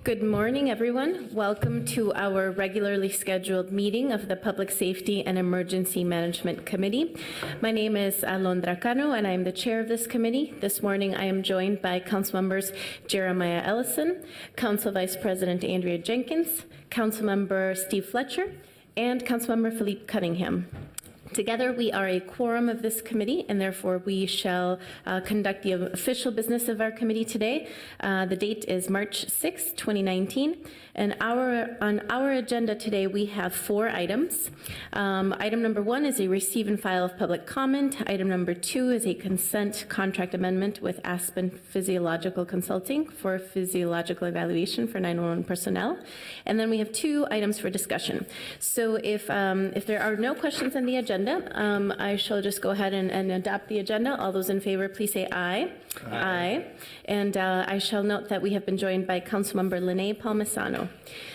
Good morning, everyone. Welcome to our regularly scheduled meeting of the Public Safety and Emergency Management Committee. My name is Alondra Cano, and I am the chair of this committee. This morning, I am joined by Council Members Jeremiah Ellison, Council Vice President Andrea Jenkins, Council Member Steve Fletcher, and Council Member Philippe Cunningham. Together, we are a quorum of this committee, and therefore we shall conduct the official business of our committee today. The date is March 6, 2019, and on our agenda today, we have 4 items. Item number 1 is a receive and file of public comment. Item number 2 is a consent contract amendment with Aspen Physiological Consulting for physiological evaluation for 911 personnel. And then we have 2 items for discussion. So if there are no questions on the agenda, I shall just go ahead and adopt the agenda. All those in favor, please say aye. Aye. And I shall note that we have been joined by Councilmember Lene Palmisano.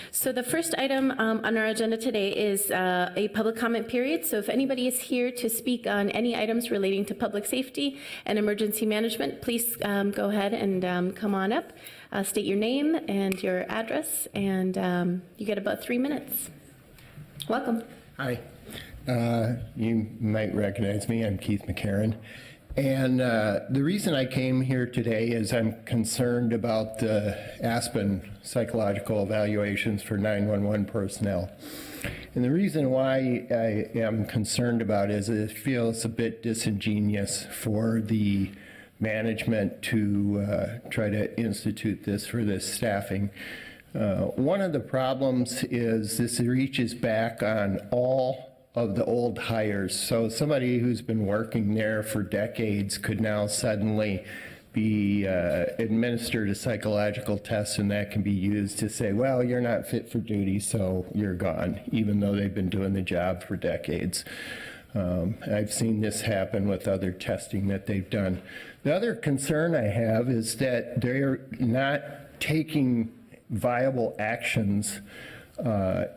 So the first item on our agenda today is a public comment period. So if anybody is here to speak on any items relating to public safety and emergency management, please go ahead and come on up, state your name and your address, and you get about 3 minutes. Welcome. Hi. You might recognize me. I'm Keith McCarron. And the reason I came here today is I'm concerned about the Aspen psychological evaluations for 911 personnel. And the reason why I am concerned about it is it feels a bit disingenuous for the management to try to institute this for this staffing. One of the problems is this reaches back on all of the old hires. So somebody who's been working there for decades could now suddenly be administered a psychological test, and that can be used to say, well, you're not fit for duty, so you're gone, even though they've been doing the job for decades. I've seen this happen with other testing that they've done. The other concern I have is that they're not taking viable actions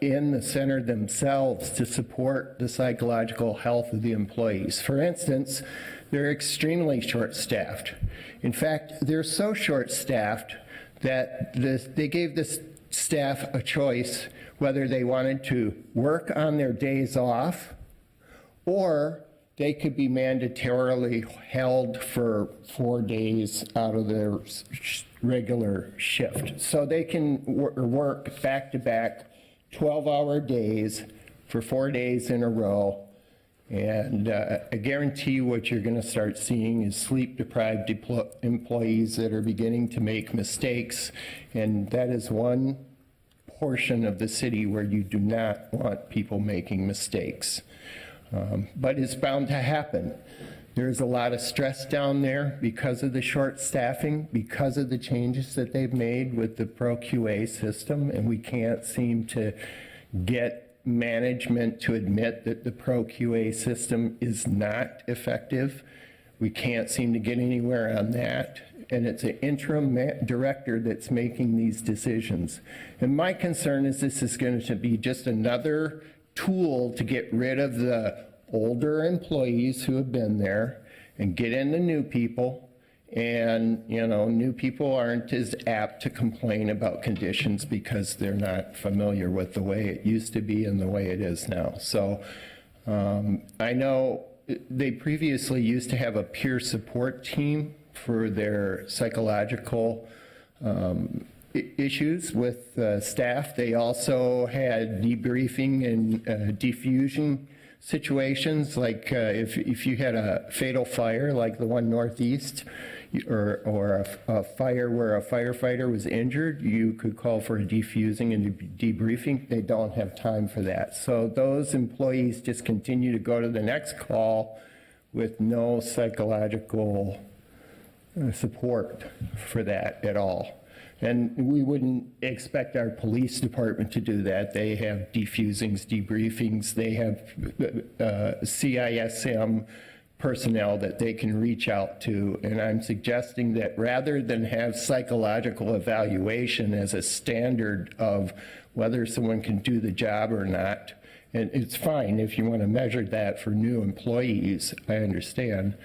in the center themselves to support the psychological health of the employees. For instance, they're extremely short-staffed. In fact, they're so short-staffed that they gave the staff a choice whether they wanted to work on their days off or they could be mandatorily held for 4 days out of their regular shift. So they can work back-to-back 12-hour days for 4 days in a row. And I guarantee you what you're going to start seeing is sleep-deprived employees that are beginning to make mistakes. And that is one portion of the city where you do not want people making mistakes. But it's bound to happen. There's a lot of stress down there because of the short staffing, because of the changes that they've made with the Pro-QA system, and we can't seem to get management to admit that the Pro-QA system is not effective. We can't seem to get anywhere on that, and it's an interim director that's making these decisions. And my concern is this is going to be just another tool to get rid of the older employees who have been there and get in the new people. And, you know, new people aren't as apt to complain about conditions because they're not familiar with the way it used to be and the way it is now. So I know they previously used to have a peer support team for their psychological issues with staff. They also had debriefing and diffusion situations, like if you had a fatal fire like the one northeast, or a fire where a firefighter was injured, you could call for a defusing and debriefing. They don't have time for that. So those employees just continue to go to the next call with no psychological support for that at all. And we wouldn't expect our police department to do that. They have defusings, debriefings, they have CISM personnel that they can reach out to. And I'm suggesting that rather than have psychological evaluation as a standard of whether someone can do the job or not, and it's fine if you want to measure that for new employees, I understand.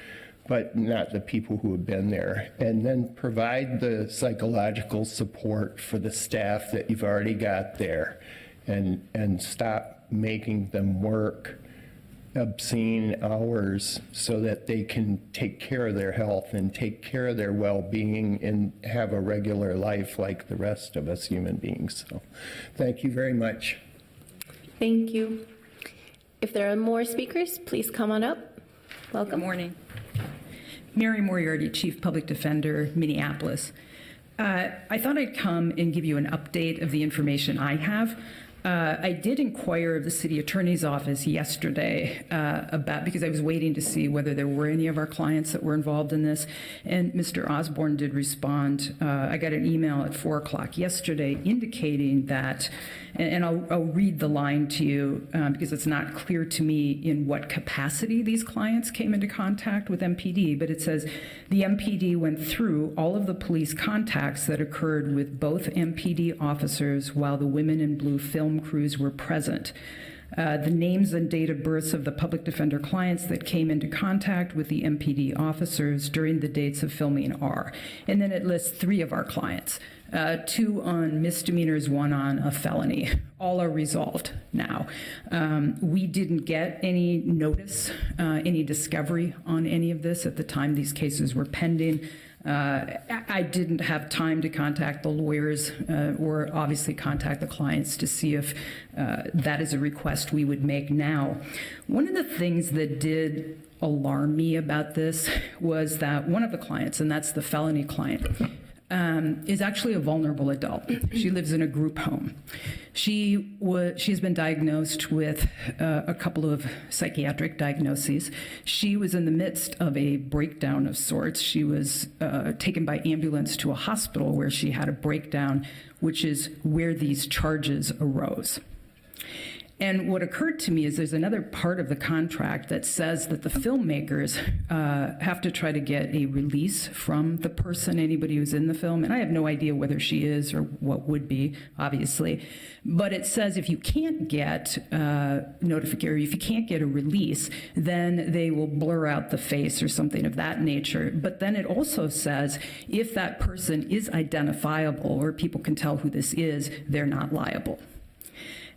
but not the people who have been there. And then provide the psychological support for the staff that you've already got there, and stop making them work obscene hours so that they can take care of their health and take care of their well-being and have a regular life like the rest of us human beings. So thank you very much. Thank you. If there are more speakers, please come on up. Welcome. Good morning. Mary Moriarty, Chief Public Defender, Minneapolis. I thought I'd come and give you an update of the information I have. I did inquire of the city attorney's office yesterday because I was waiting to see whether there were any of our clients that were involved in this, and Mr. Osborne did respond. I got an email at 4 o'clock yesterday indicating that, and I'll read the line to you because it's not clear to me in what capacity these clients came into contact with MPD, but it says the MPD went through all of the police contacts that occurred with both MPD officers while the Women in Blue film crews were present. The names and date of births of the public defender clients that came into contact with the MPD officers during the dates of filming are. And then it lists 3 of our clients, 2 on misdemeanors, 1 on a felony. All are resolved now. We didn't get any notice, any discovery on any of this at the time these cases were pending. I didn't have time to contact the lawyers or obviously contact the clients to see if that is a request we would make now. One of the things that did alarm me about this was that one of the clients, and that's the felony client, is actually a vulnerable adult. She lives in a group home. She's been diagnosed with a couple of psychiatric diagnoses. She was in the midst of a breakdown of sorts. She was taken by ambulance to a hospital where she had a breakdown, which is where these charges arose. And what occurred to me is there's another part of the contract that says that the filmmakers have to try to get a release from the person, anybody who's in the film. And I have no idea whether she is or what would be, obviously. But it says if you can't get notification, if you can't get a release, then they will blur out the face or something of that nature. But then it also says if that person is identifiable or people can tell who this is, they're not liable.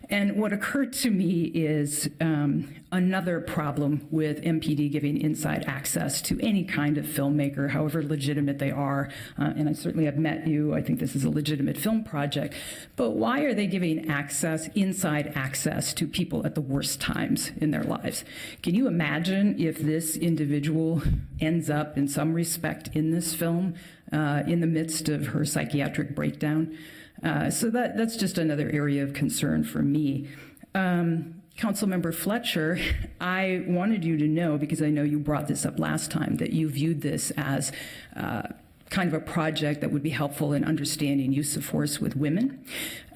And what occurred to me is another problem with MPD giving inside access to any kind of filmmaker, however legitimate they are. And I certainly have met you. I think this is a legitimate film project. But why are they giving inside access to people at the worst times in their lives? Can you imagine if this individual ends up in some respect in this film in the midst of her psychiatric breakdown? So that's just another area of concern for me. Councilmember Fletcher, I wanted you to know, because I know you brought this up last time, that you viewed this as kind of a project that would be helpful in understanding use of force with women.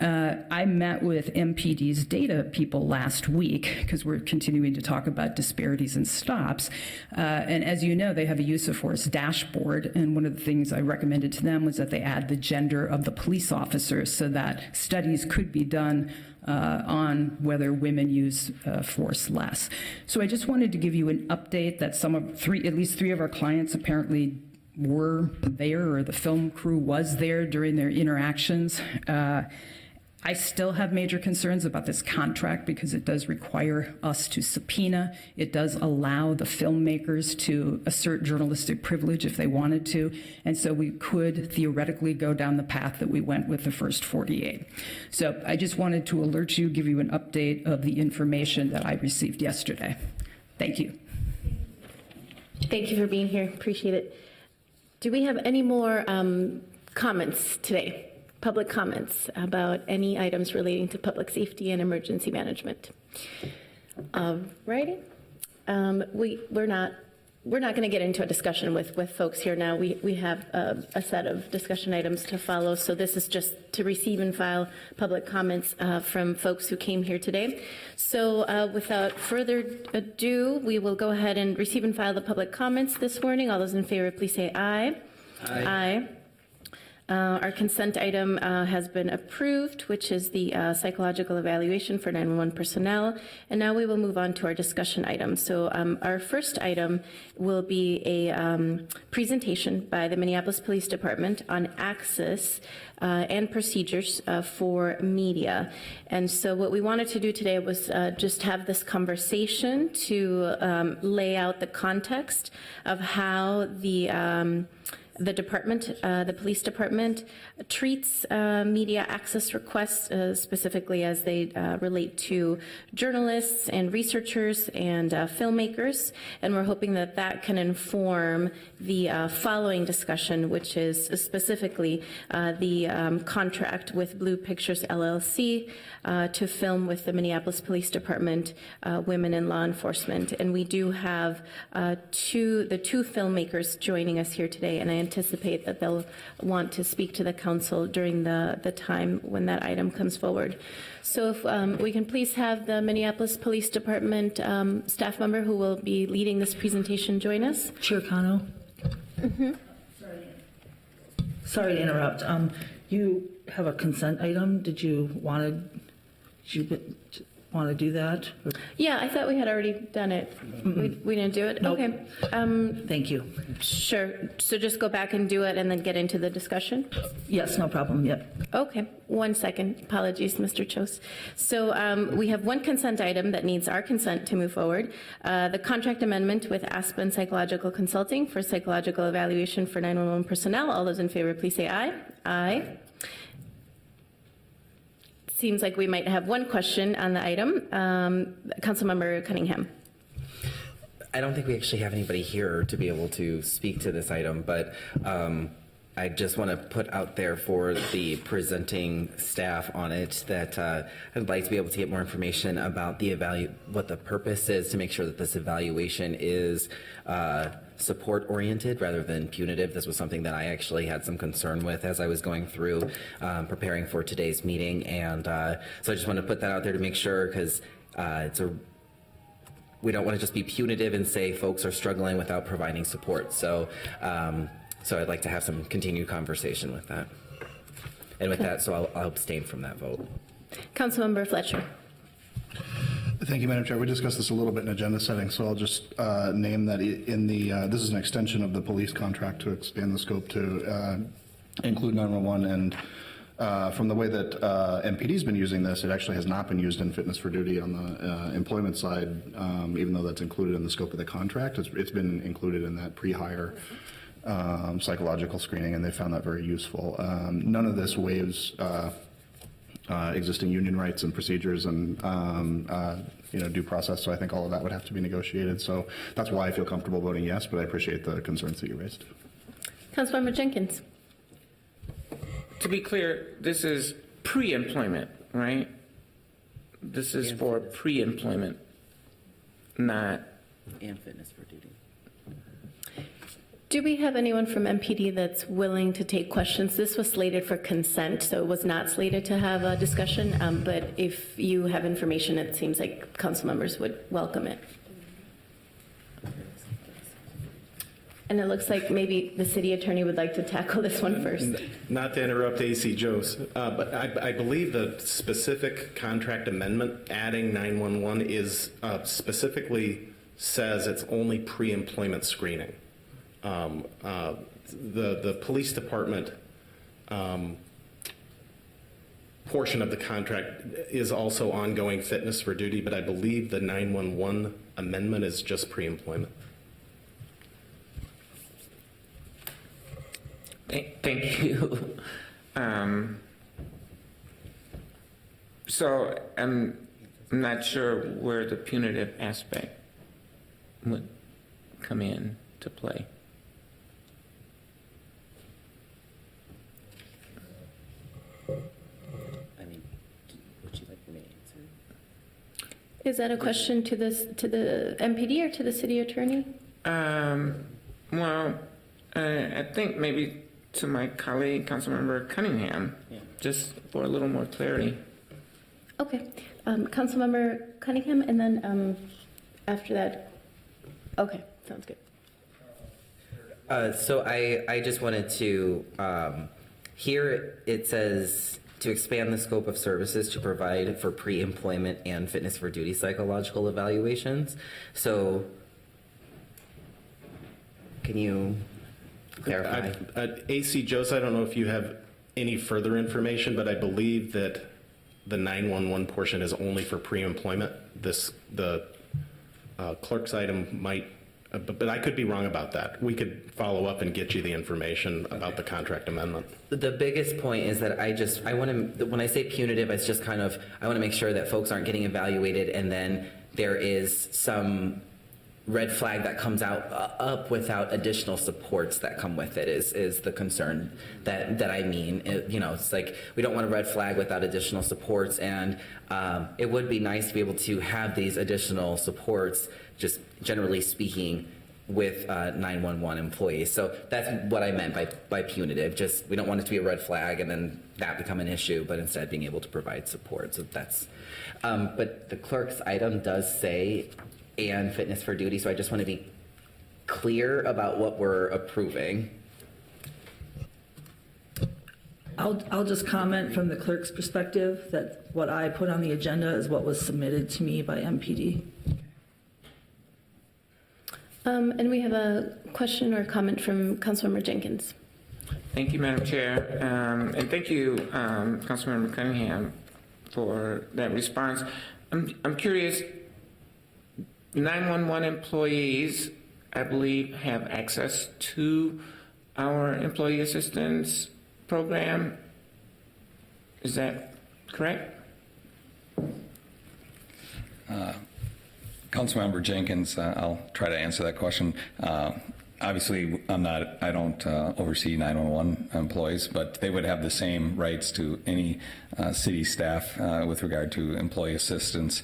I met with MPD's data people last week because we're continuing to talk about disparities and stops. And as you know, they have a use of force dashboard. And one of the things I recommended to them was that they add the gender of the police officers so that studies could be done on whether women use force less. So I just wanted to give you an update that at least three of our clients apparently were there, or the film crew was there during their interactions. I still have major concerns about this contract because it does require us to subpoena. It does allow the filmmakers to assert journalistic privilege if they wanted to. And so we could theoretically go down the path that we went with the first 48. So I just wanted to alert you, give you an update of the information that I received yesterday. Thank you. Thank you for being here. Appreciate it. Do we have any more comments today? Public comments about any items relating to public safety and emergency management? Righty. We're not going to get into a discussion with folks here now. We have a set of discussion items to follow. So this is just to receive and file public comments from folks who came here today. So without further ado, we will go ahead and receive and file the public comments this morning. All those in favor, please say aye. Aye. Our consent item has been approved, which is the psychological evaluation for 911 personnel. And now we will move on to our discussion items. So our first item will be a presentation by the Minneapolis Police Department on access and procedures for media. And so what we wanted to do today was just have this conversation to lay out the context of how the department, the police department, treats media access requests, specifically as they relate to journalists and researchers and filmmakers. And we're hoping that that can inform the following discussion, which is specifically the contract with Blue Pictures LLC to film with the Minneapolis Police Department, Women in Law Enforcement. And we do have the two filmmakers joining us here today, and I anticipate that they'll want to speak to the council during the time when that item comes forward. So if we can please have the Minneapolis Police Department staff member who will be leading this presentation join us. Chair Cano? Sorry to interrupt. You have a consent item. Did you want to do that? Or- Yeah, I thought we had already done it. We didn't do it? Nope. Okay. Thank you. Sure. So just go back and do it and then get into the discussion? Yes, no problem. Yep. Okay, 1 second. Apologies, Mr. Chose. So we have one consent item that needs our consent to move forward. The contract amendment with Aspen Psychological Consulting for psychological evaluation for 911 personnel. All those in favor, please say aye. Aye. Seems like we might have one question on the item. Councilmember Cunningham. I don't think we actually have anybody here to be able to speak to this item, but I just want to put out there for the presenting staff on it that I'd like to be able to get more information about what the purpose is to make sure that this evaluation is support oriented rather than punitive. This was something that I actually had some concern with as I was going through preparing for today's meeting, and so I just want to put that out there to make sure, because we don't want to just be punitive and say folks are struggling without providing support. So I'd like to have some continued conversation with that. And with that, so I'll abstain from that vote. Councilmember Fletcher. Thank you, Madam Chair. We discussed this a little bit in agenda setting, so I'll just name that in the, this is an extension of the police contract to expand the scope to include 911. And from the way that MPD's been using this, it actually has not been used in fitness for duty on the employment side, even though that's included in the scope of the contract. It's been included in that pre-hire psychological screening, and they found that very useful. None of this waives existing union rights and procedures and due process. So I think all of that would have to be negotiated. So that's why I feel comfortable voting yes, but I appreciate the concerns that you raised. Councilmember Jenkins. To be clear, this is pre-employment, right? This is for pre-employment, not. And fitness for duty. Do we have anyone from MPD that's willing to take questions? This was slated for consent, so it was not slated to have a discussion. But if you have information, it seems like council members would welcome it. And it looks like maybe the city attorney would like to tackle this one first. Not to interrupt AC Jose, but I believe the specific contract amendment adding 911 is specifically says it's only pre-employment screening. The police department portion of the contract is also ongoing fitness for duty, but I believe the 911 amendment is just pre-employment. Thank you. So I'm not sure where the punitive aspect would come in to play. I mean, would you like me to answer? Is that a question to the MPD or to the city attorney? Well, I think maybe to my colleague, Councilmember Cunningham, just for a little more clarity. Okay. Councilmember Cunningham, and then after that, okay, sounds good. So I just wanted to Here it says to expand the scope of services to provide for pre-employment and fitness for duty psychological evaluations. So can you clarify? AC Jose, I don't know if you have any further information, but I believe that the 911 portion is only for pre-employment. The clerk's item might, but I could be wrong about that. We could follow up and get you the information about the contract amendment. The biggest point is that I want to, when I say punitive, it's just kind of, I want to make sure that folks aren't getting evaluated and then there is some red flag that comes up without additional supports that come with it is the concern that I mean. It's like we don't want a red flag without additional supports, and it would be nice to be able to have these additional supports, just generally speaking, with 911 employees. So that's what I meant by punitive. Just we don't want it to be a red flag and then that become an issue, but instead being able to provide support. So that's, but the clerk's item does say and fitness for duty, so I just want to be clear about what we're approving. I'll just comment from the clerk's perspective that what I put on the agenda is what was submitted to me by MPD. And we have a question or comment from Councilmember Jenkins. Thank you, Madam Chair. And thank you, Councilmember Cunningham, for that response. I'm curious, 911 employees, I believe, have access to our employee assistance program. Is that correct? Councilmember Jenkins, I'll try to answer that question. Obviously, I don't oversee 911 employees, but they would have the same rights to any city staff with regard to employee assistance.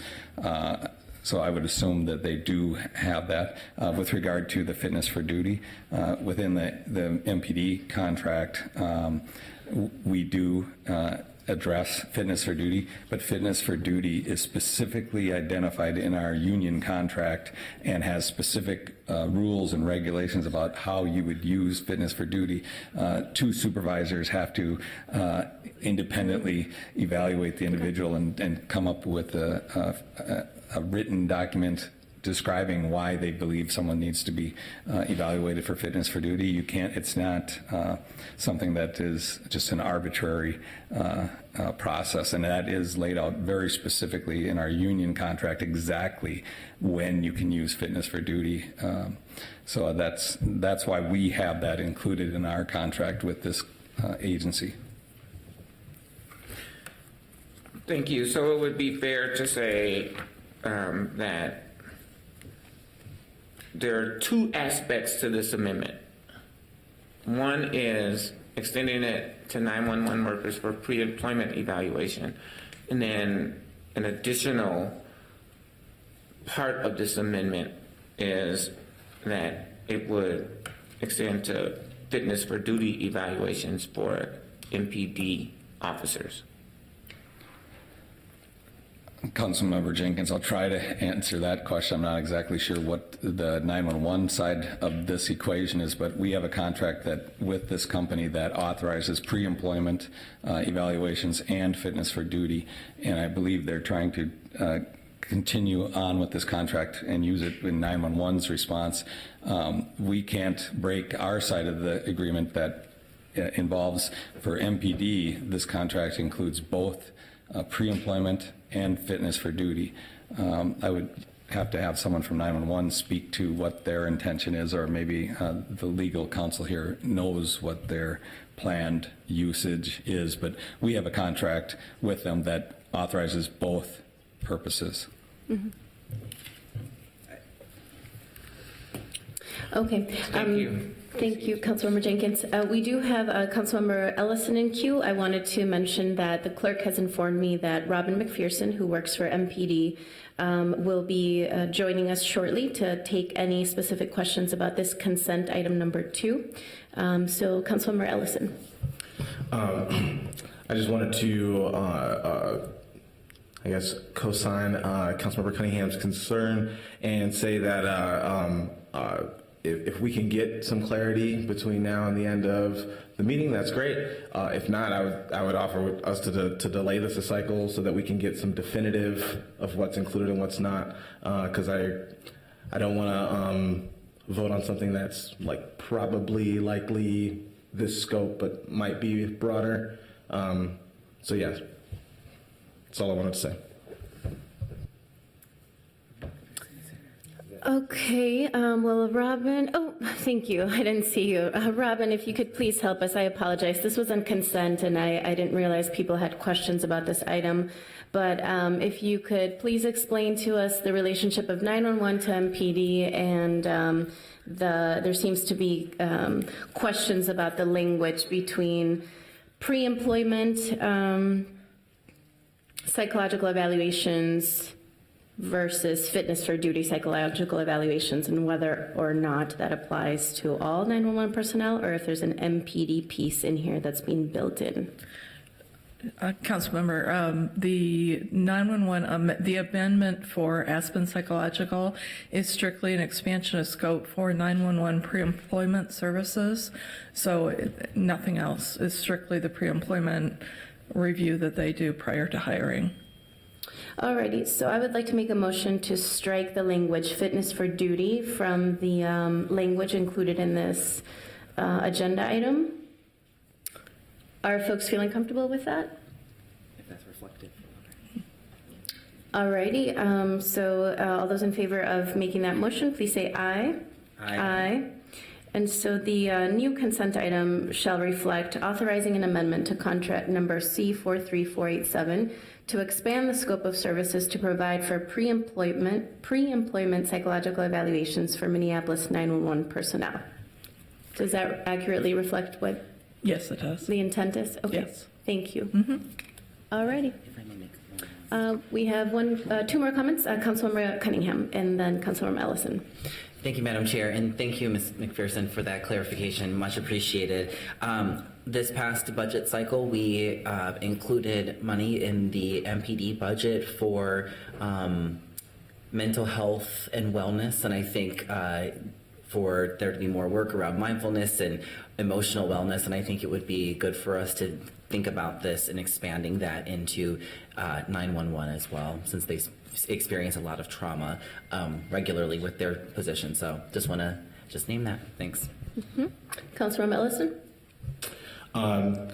So I would assume that they do have that. With regard to the fitness for duty, within the MPD contract, we do address fitness for duty, but fitness for duty is specifically identified in our union contract and has specific rules and regulations about how you would use fitness for duty. Two supervisors have to independently evaluate the individual and come up with a written document describing why they believe someone needs to be evaluated for fitness for duty. You can't, it's not something that is just an arbitrary process, and that is laid out very specifically in our union contract exactly when you can use fitness for duty. So that's why we have that included in our contract with this agency. Thank you. So it would be fair to say that there are two aspects to this amendment. One is extending it to 911 workers for pre-employment evaluation. And then an additional part of this amendment is that it would extend to fitness for duty evaluations for MPD officers. Councilmember Jenkins, I'll try to answer that question. I'm not exactly sure what the 911 side of this equation is, but we have a contract that with this company that authorizes pre-employment evaluations and fitness for duty, and I believe they're trying to continue on with this contract and use it in 911's response. We can't break our side of the agreement that involves, for MPD, this contract includes both pre-employment and fitness for duty. I would have to have someone from 911 speak to what their intention is, or maybe the legal counsel here knows what their planned usage is, but we have a contract with them that authorizes both purposes. Mm-hmm. Okay. Thank you. Thank you, Councilmember Jenkins. We do have Councilmember Ellison in queue. I wanted to mention that the clerk has informed me that Robin McPherson, who works for MPD, will be joining us shortly to take any specific questions about this consent item number 2. So, Councilmember Ellison. I just wanted to, I guess, co-sign Councilmember Cunningham's concern and say that if we can get some clarity between now and the end of the meeting, that's great. If not, I would offer us to delay this a cycle so that we can get some definitive of what's included and what's not. Because I don't want to vote on something that's like probably likely this scope, but might be broader. So yeah, that's all I wanted to say. Okay, well, Robin, oh, thank you. I didn't see you. Robin, if you could please help us. I apologize. This was on consent, and I didn't realize people had questions about this item. But if you could please explain to us the relationship of 911 to MPD, and there seems to be questions about the language between pre-employment psychological evaluations versus fitness for duty psychological evaluations, and whether or not that applies to all 911 personnel, or if there's an MPD piece in here that's being built in. Councilmember, the 911, the amendment for Aspen Psychological is strictly an expansion of scope for 911 pre-employment services. So nothing else. It's strictly the pre-employment review that they do prior to hiring. Alrighty, so I would like to make a motion to strike the language fitness for duty from the language included in this agenda item. Are folks feeling comfortable with that? If that's reflected. Alrighty, so all those in favor of making that motion, please say aye. Aye. And so the new consent item shall reflect authorizing an amendment to contract number C43487 to expand the scope of services to provide for pre-employment psychological evaluations for Minneapolis 911 personnel. Does that accurately reflect what Yes, it does. the intent is? Okay. Yes. Thank you. All righty. We have two more comments. Councilmember Cunningham and then Councilmember Ellison. Thank you, Madam Chair, and thank you, Ms. McPherson, for that clarification. Much appreciated. This past budget cycle, we included money in the MPD budget for mental health and wellness, and I think for there to be more work around mindfulness and emotional wellness, and I think it would be good for us to think about this and expanding that into 911 as well, since they experience a lot of trauma regularly with their position. So just want to name that. Thanks. Councilmember Ellison. I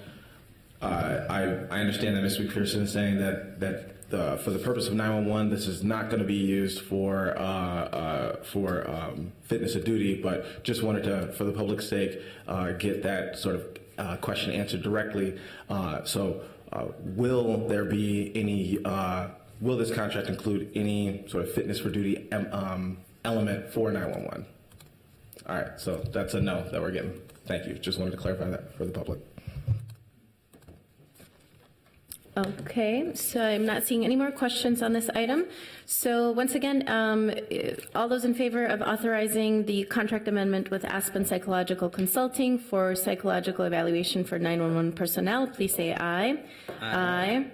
understand that Ms. McPherson is saying that for the purpose of 911, this is not going to be used for fitness of duty, but just wanted to, for the public's sake, get that sort of question answered directly. Will there be any? Will this contract include any sort of fitness for duty element for 911? All right, so that's a no that we're getting. Thank you. Just wanted to clarify that for the public. Okay, so I'm not seeing any more questions on this item. So once again, all those in favor of authorizing the contract amendment with Aspen Psychological Consulting for psychological evaluation for 911 personnel, please say aye. Aye.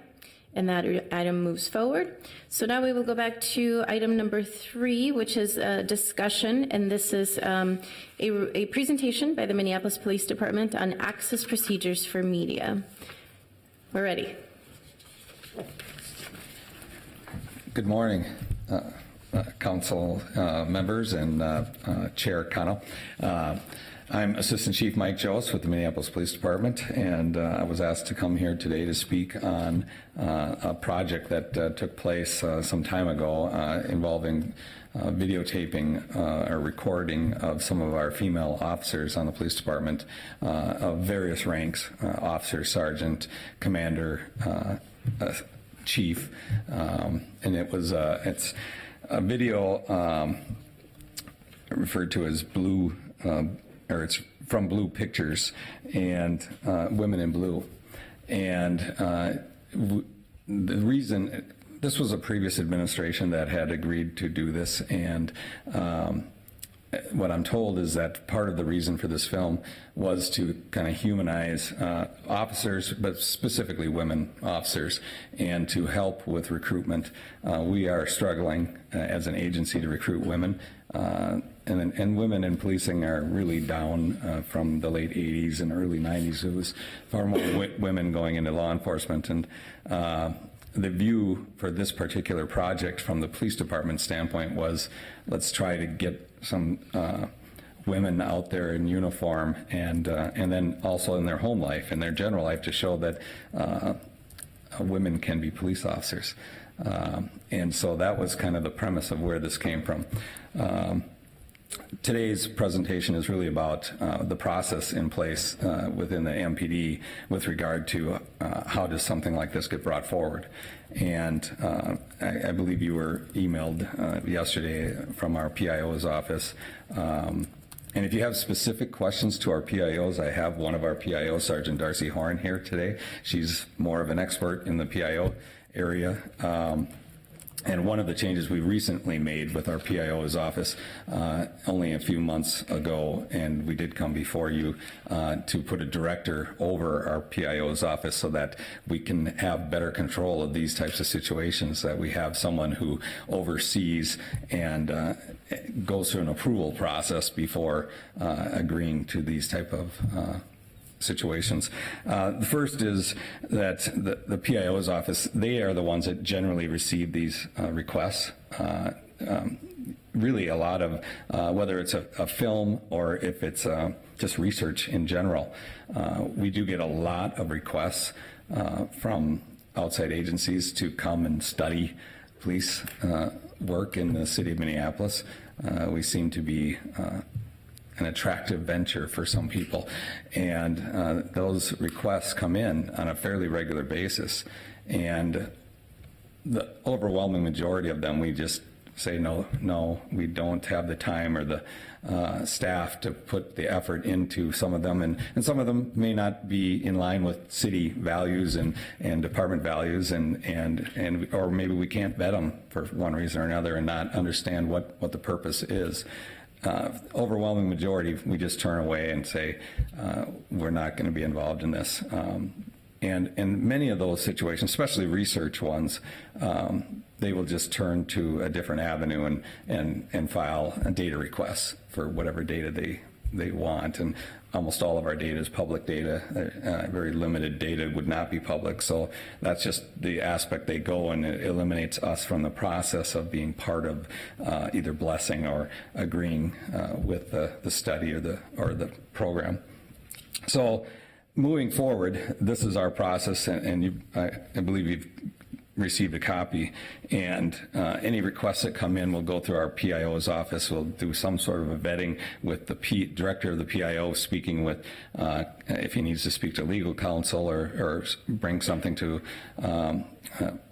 And that item moves forward. So now we will go back to item number 3, which is a discussion, and this is a presentation by the Minneapolis Police Department on access procedures for media. We're ready. Good morning, council members and Chair Connell. I'm Assistant Chief Mike Jost with the Minneapolis Police Department, and I was asked to come here today to speak on a project that took place some time ago involving videotaping or recording of some of our female officers on the police department of various ranks, officer, sergeant, commander, chief, and it's a video referred to as Blue, or it's from Blue Pictures, and Women in Blue. And the reason, this was a previous administration that had agreed to do this, and what I'm told is that part of the reason for this film was to kind of humanize officers, but specifically women officers, and to help with recruitment. We are struggling as an agency to recruit women, and women in policing are really down from the late 80s and early 90s. It was far more women going into law enforcement, and the view for this particular project from the police department standpoint was, let's try to get some women out there in uniform, and then also in their home life and their general life, to show that women can be police officers. And so that was kind of the premise of where this came from. Today's presentation is really about the process in place within the MPD with regard to how does something like this get brought forward. And I believe you were emailed yesterday from our PIO's office. And if you have specific questions to our PIOs, I have one of our PIOs, Sergeant Darcy Horn, here today. She's more of an expert in the PIO area. And one of the changes we recently made with our PIO's office only a few months ago, and we did come before you to put a director over our PIO's office so that we can have better control of these types of situations, that we have someone who oversees and goes through an approval process before agreeing to these type of situations. The first is that the PIO's office, they are the ones that generally receive these requests. Really a lot of, whether it's a film or if it's just research in general, we do get a lot of requests from outside agencies to come and study police work in the city of Minneapolis. We seem to be an attractive venture for some people, and those requests come in on a fairly regular basis, and the overwhelming majority of them we just say no, we don't have the time or the staff to put the effort into some of them, and some of them may not be in line with city values and department values, and or maybe we can't vet them for one reason or another and not understand what the purpose is. Overwhelming majority, we just turn away and say, we're not going to be involved in this. And in many of those situations, especially research ones, they will just turn to a different avenue and file a data requests for whatever data they want. And almost all of our data is public data. Very limited data would not be public. So that's just the aspect they go, and it eliminates us from the process of being part of either blessing or agreeing with the study or the program. So moving forward, this is our process, and I believe you've received a copy, and any requests that come in will go through our PIO's office. We'll do some sort of a vetting with the director of the PIO, speaking with if he needs to speak to legal counsel or bring something to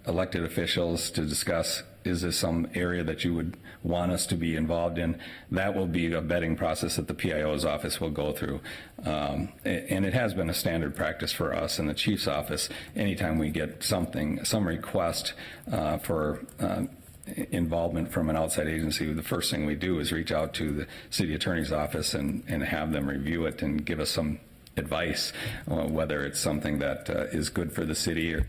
elected officials to discuss, is this some area that you would want us to be involved in? That will be a vetting process that the PIO's office will go through. And it has been a standard practice for us in the chief's office. Anytime we get some request for involvement from an outside agency, the first thing we do is reach out to the city attorney's office and have them review it and give us some advice, whether it's something that is good for the city or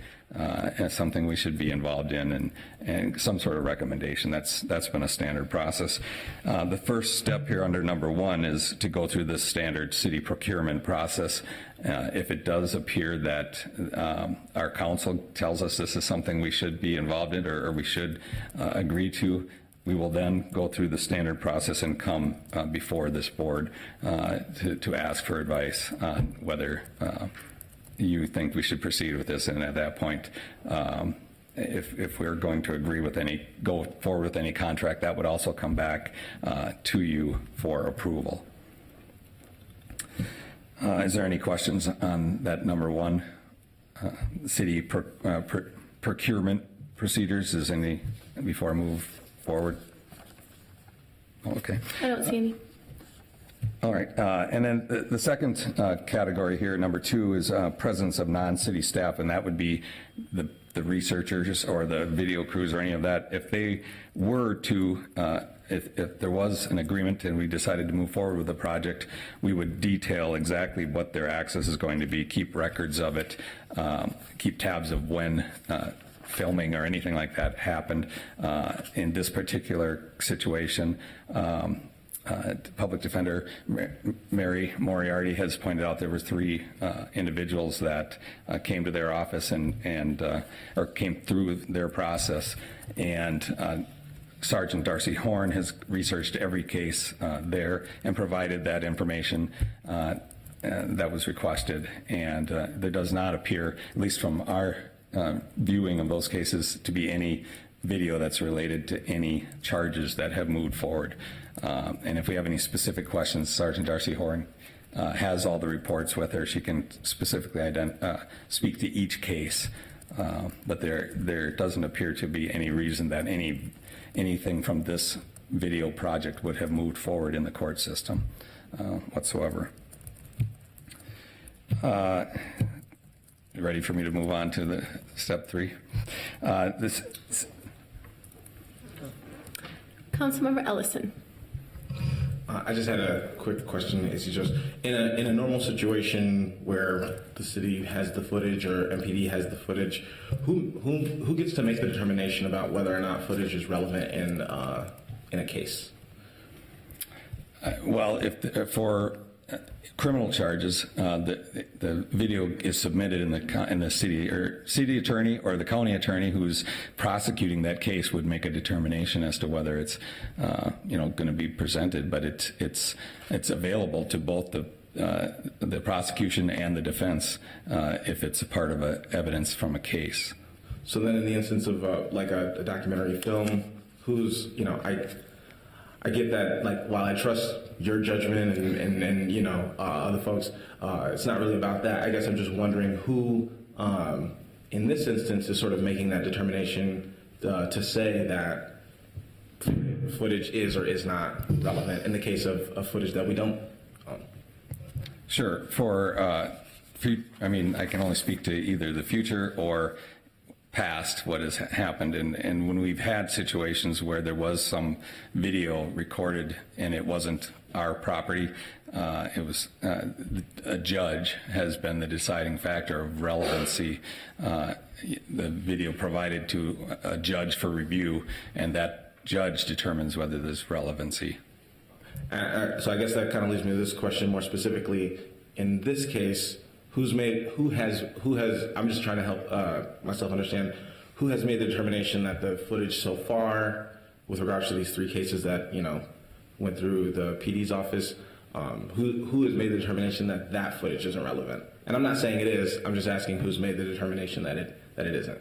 something we should be involved in, and some sort of recommendation. That's been a standard process. The first step here under number 1 is to go through this standard city procurement process. If it does appear that our council tells us this is something we should be involved in or we should agree to, we will then go through the standard process and come before this board to ask for advice on whether you think we should proceed with this. And at that point, if we're going to go forward with any contract, that would also come back to you for approval. Is there any questions on that number 1, city procurement procedures? Is any, before I move forward? Okay. I don't see any. All right, and then the second category here, number 2, is presence of non-city staff, and that would be the researchers or the video crews or any of that. If they were to, if there was an agreement and we decided to move forward with the project, we would detail exactly what their access is going to be, keep records of it, keep tabs of when filming or anything like that happened. In this particular situation, Public Defender Mary Moriarty has pointed out there were 3 individuals that came to their office and or came through their process, and Sergeant Darcy Horn has researched every case there and provided that information that was requested, and there does not appear, at least from our viewing of those cases, to be any video that's related to any charges that have moved forward. And if we have any specific questions, Sergeant Darcy Horn has all the reports with her. She can specifically speak to each case, but there doesn't appear to be any reason that anything from this video project would have moved forward in the court system whatsoever. You ready for me to move on to the step 3? Councilmember Ellison. I just had a quick question. Is just in a normal situation where the city has the footage or MPD has the footage, who gets to make the determination about whether or not footage is relevant in a case? Well, if for criminal charges, the video is submitted in the city attorney or the county attorney who's prosecuting that case would make a determination as to whether it's going to be presented. But it's available to both the prosecution and the defense if it's a part of evidence from a case. So then, in the instance of like a documentary film, who's I get that, like, while I trust your judgment and other folks, it's not really about that. I guess I'm just wondering who, in this instance, is sort of making that determination to say that footage is or is not relevant in the case of footage that we don't own. Sure. I can only speak to either the future or past what has happened, and when we've had situations where there was some video recorded and it wasn't our property, it was a judge has been the deciding factor of relevancy. The video provided to a judge for review, and that judge determines whether there's relevancy. So I guess that kind of leads me to this question more specifically. In this case, who has, I'm just trying to help myself understand, who has made the determination that the footage so far, with regards to these 3 cases that, went through the PD's office, who has made the determination that that footage isn't relevant? And I'm not saying it is, I'm just asking who's made the determination that it isn't.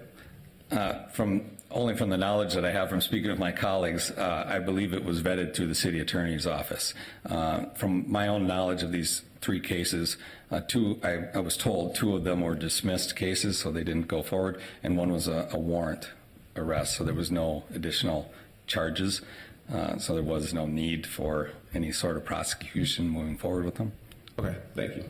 Only from the knowledge that I have from speaking with my colleagues, I believe it was vetted through the city attorney's office. From my own knowledge of these 3 cases, I was told 2 of them were dismissed cases, so they didn't go forward, and 1 was a warrant arrest, so there was no additional charges, so there was no need for any sort of prosecution moving forward with them. Okay, thank you.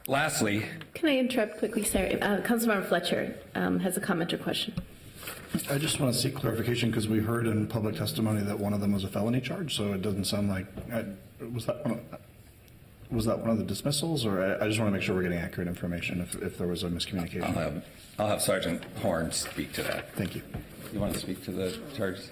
Lastly, Can I interrupt quickly, Sarah? Councilmember Fletcher has a comment or question. I just want to seek clarification because we heard in public testimony that one of them was a felony charge, so it doesn't sound like, was that one of the dismissals, or I just want to make sure we're getting accurate information if there was a miscommunication. I'll have Sergeant Horn speak to that. Thank you. You want to speak to the charges?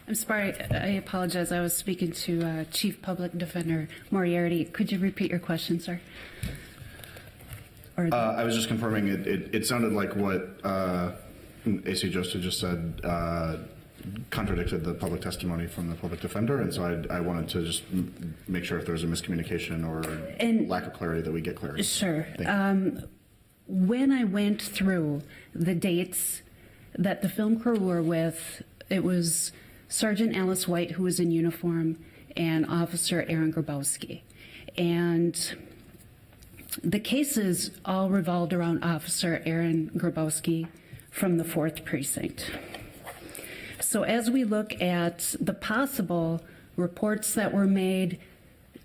I'm sorry, I apologize. I was speaking to Chief Public Defender Moriarty. Could you repeat your question, sir? I was just confirming it sounded like what AC Joseph just said contradicted the public testimony from the public defender, and so I wanted to just make sure if there was a miscommunication or lack of clarity that we get clarity. Sure. When I went through the dates that the film crew were with, it was Sergeant Alice White, who was in uniform, and Officer Aaron Grabowski. And the cases all revolved around Officer Aaron Grabowski, from the 4th Precinct. So as we look at the possible reports that were made,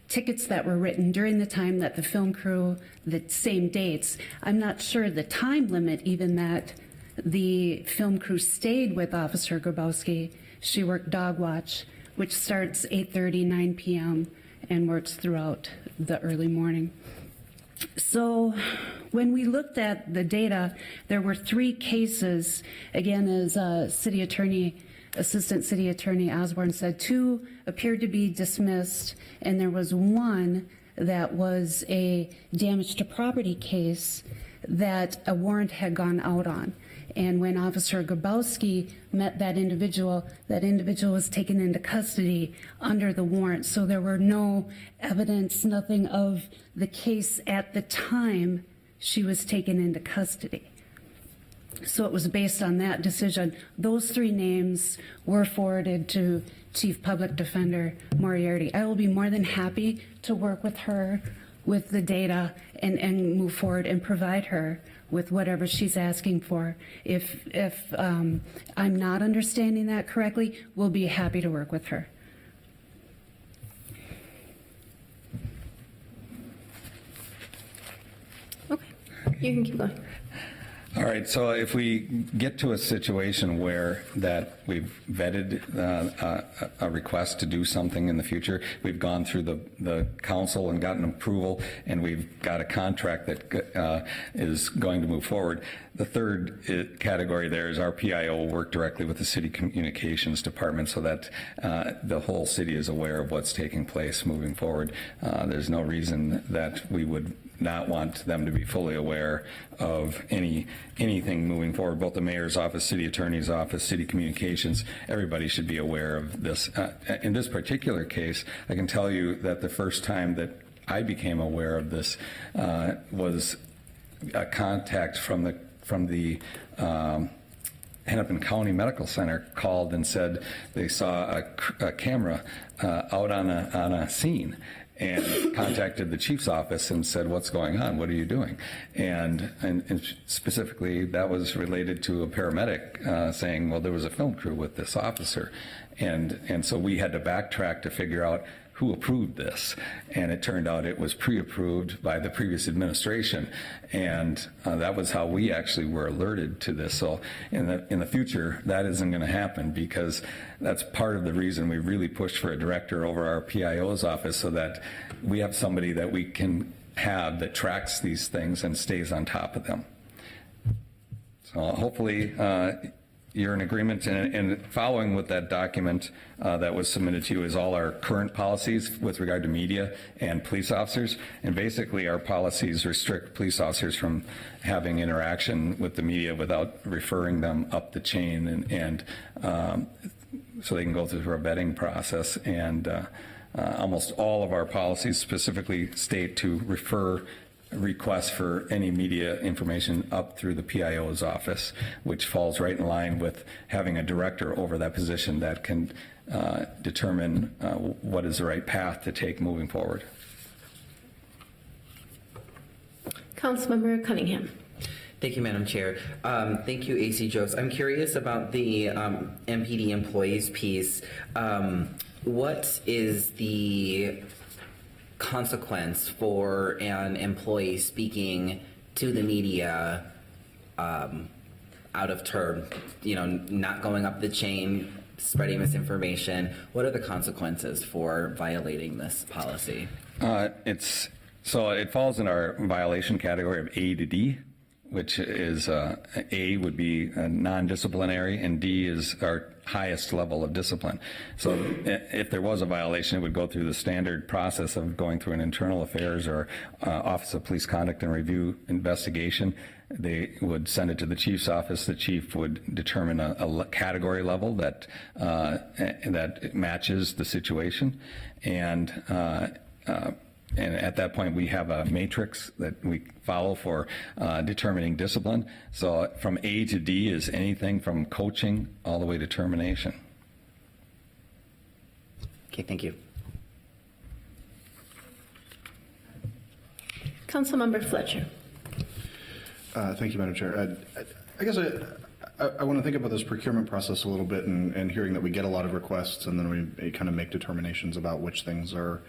tickets that were written during the time that the film crew, the same dates, I'm not sure the time limit even that the film crew stayed with Officer Grabowski. She worked dog watch, which starts 8:30, 9 p.m. and works throughout the early morning. So when we looked at the data, there were 3 cases, again, as Assistant City Attorney Osborne said, 2 appeared to be dismissed, and there was 1 that was a damage to property case that a warrant had gone out on. And when Officer Grabowski met that individual was taken into custody under the warrant. So there were no evidence, nothing of the case at the time she was taken into custody. So it was based on that decision. Those 3 names were forwarded to Chief Public Defender Moriarty. I will be more than happy to work with her with the data and move forward and provide her with whatever she's asking for. If I'm not understanding that correctly, we'll be happy to work with her. Okay, you can keep going. All right, so if we get to a situation where that we've vetted a request to do something in the future, we've gone through the council and gotten approval, and we've got a contract that is going to move forward. The third category there is our PIO will work directly with the city communications department so that the whole city is aware of what's taking place moving forward. There's no reason that we would not want them to be fully aware of anything moving forward. Both the mayor's office, city attorney's office, city communications, everybody should be aware of this. In this particular case, I can tell you that the first time that I became aware of this was a contact from the Hennepin County Medical Center called and said they saw a camera out on a scene, and contacted the chief's office and said, "What's going on? What are you doing?" And specifically, that was related to a paramedic saying, "Well, there was a film crew with this officer," and so we had to backtrack to figure out who approved this, and it turned out it was pre-approved by the previous administration, and that was how we actually were alerted to this. So in the future, that isn't going to happen, because that's part of the reason we really pushed for a director over our PIO's office, so that we have somebody that we can have that tracks these things and stays on top of them. So hopefully you're in agreement, and following with that document that was submitted to you is all our current policies with regard to media and police officers. And basically our policies restrict police officers from having interaction with the media without referring them up the chain, and so they can go through a vetting process. And almost all of our policies specifically state to refer requests for any media information up through the PIO's office, which falls right in line with having a director over that position that can determine what is the right path to take moving forward. Councilmember Cunningham. Thank you, Madam Chair. Thank you, AC Jose. I'm curious about the MPD employees piece. What is the consequence for an employee speaking to the media out of turn, not going up the chain, spreading misinformation? What are the consequences for violating this policy? It falls in our violation category of A to D, which is A would be non-disciplinary, and D is our highest level of discipline. So if there was a violation, it would go through the standard process of going through an internal affairs or Office of Police Conduct and Review investigation. They would send it to the chief's office. The chief would determine a category level that matches the situation, and at that point, we have a matrix that we follow for determining discipline. So from A to D is anything from coaching all the way to termination. Okay, thank you. Councilmember Fletcher. Thank you, Madam Chair. I guess I want to think about this procurement process a little bit and hearing that we get a lot of requests and then we kind of make determinations about which things are,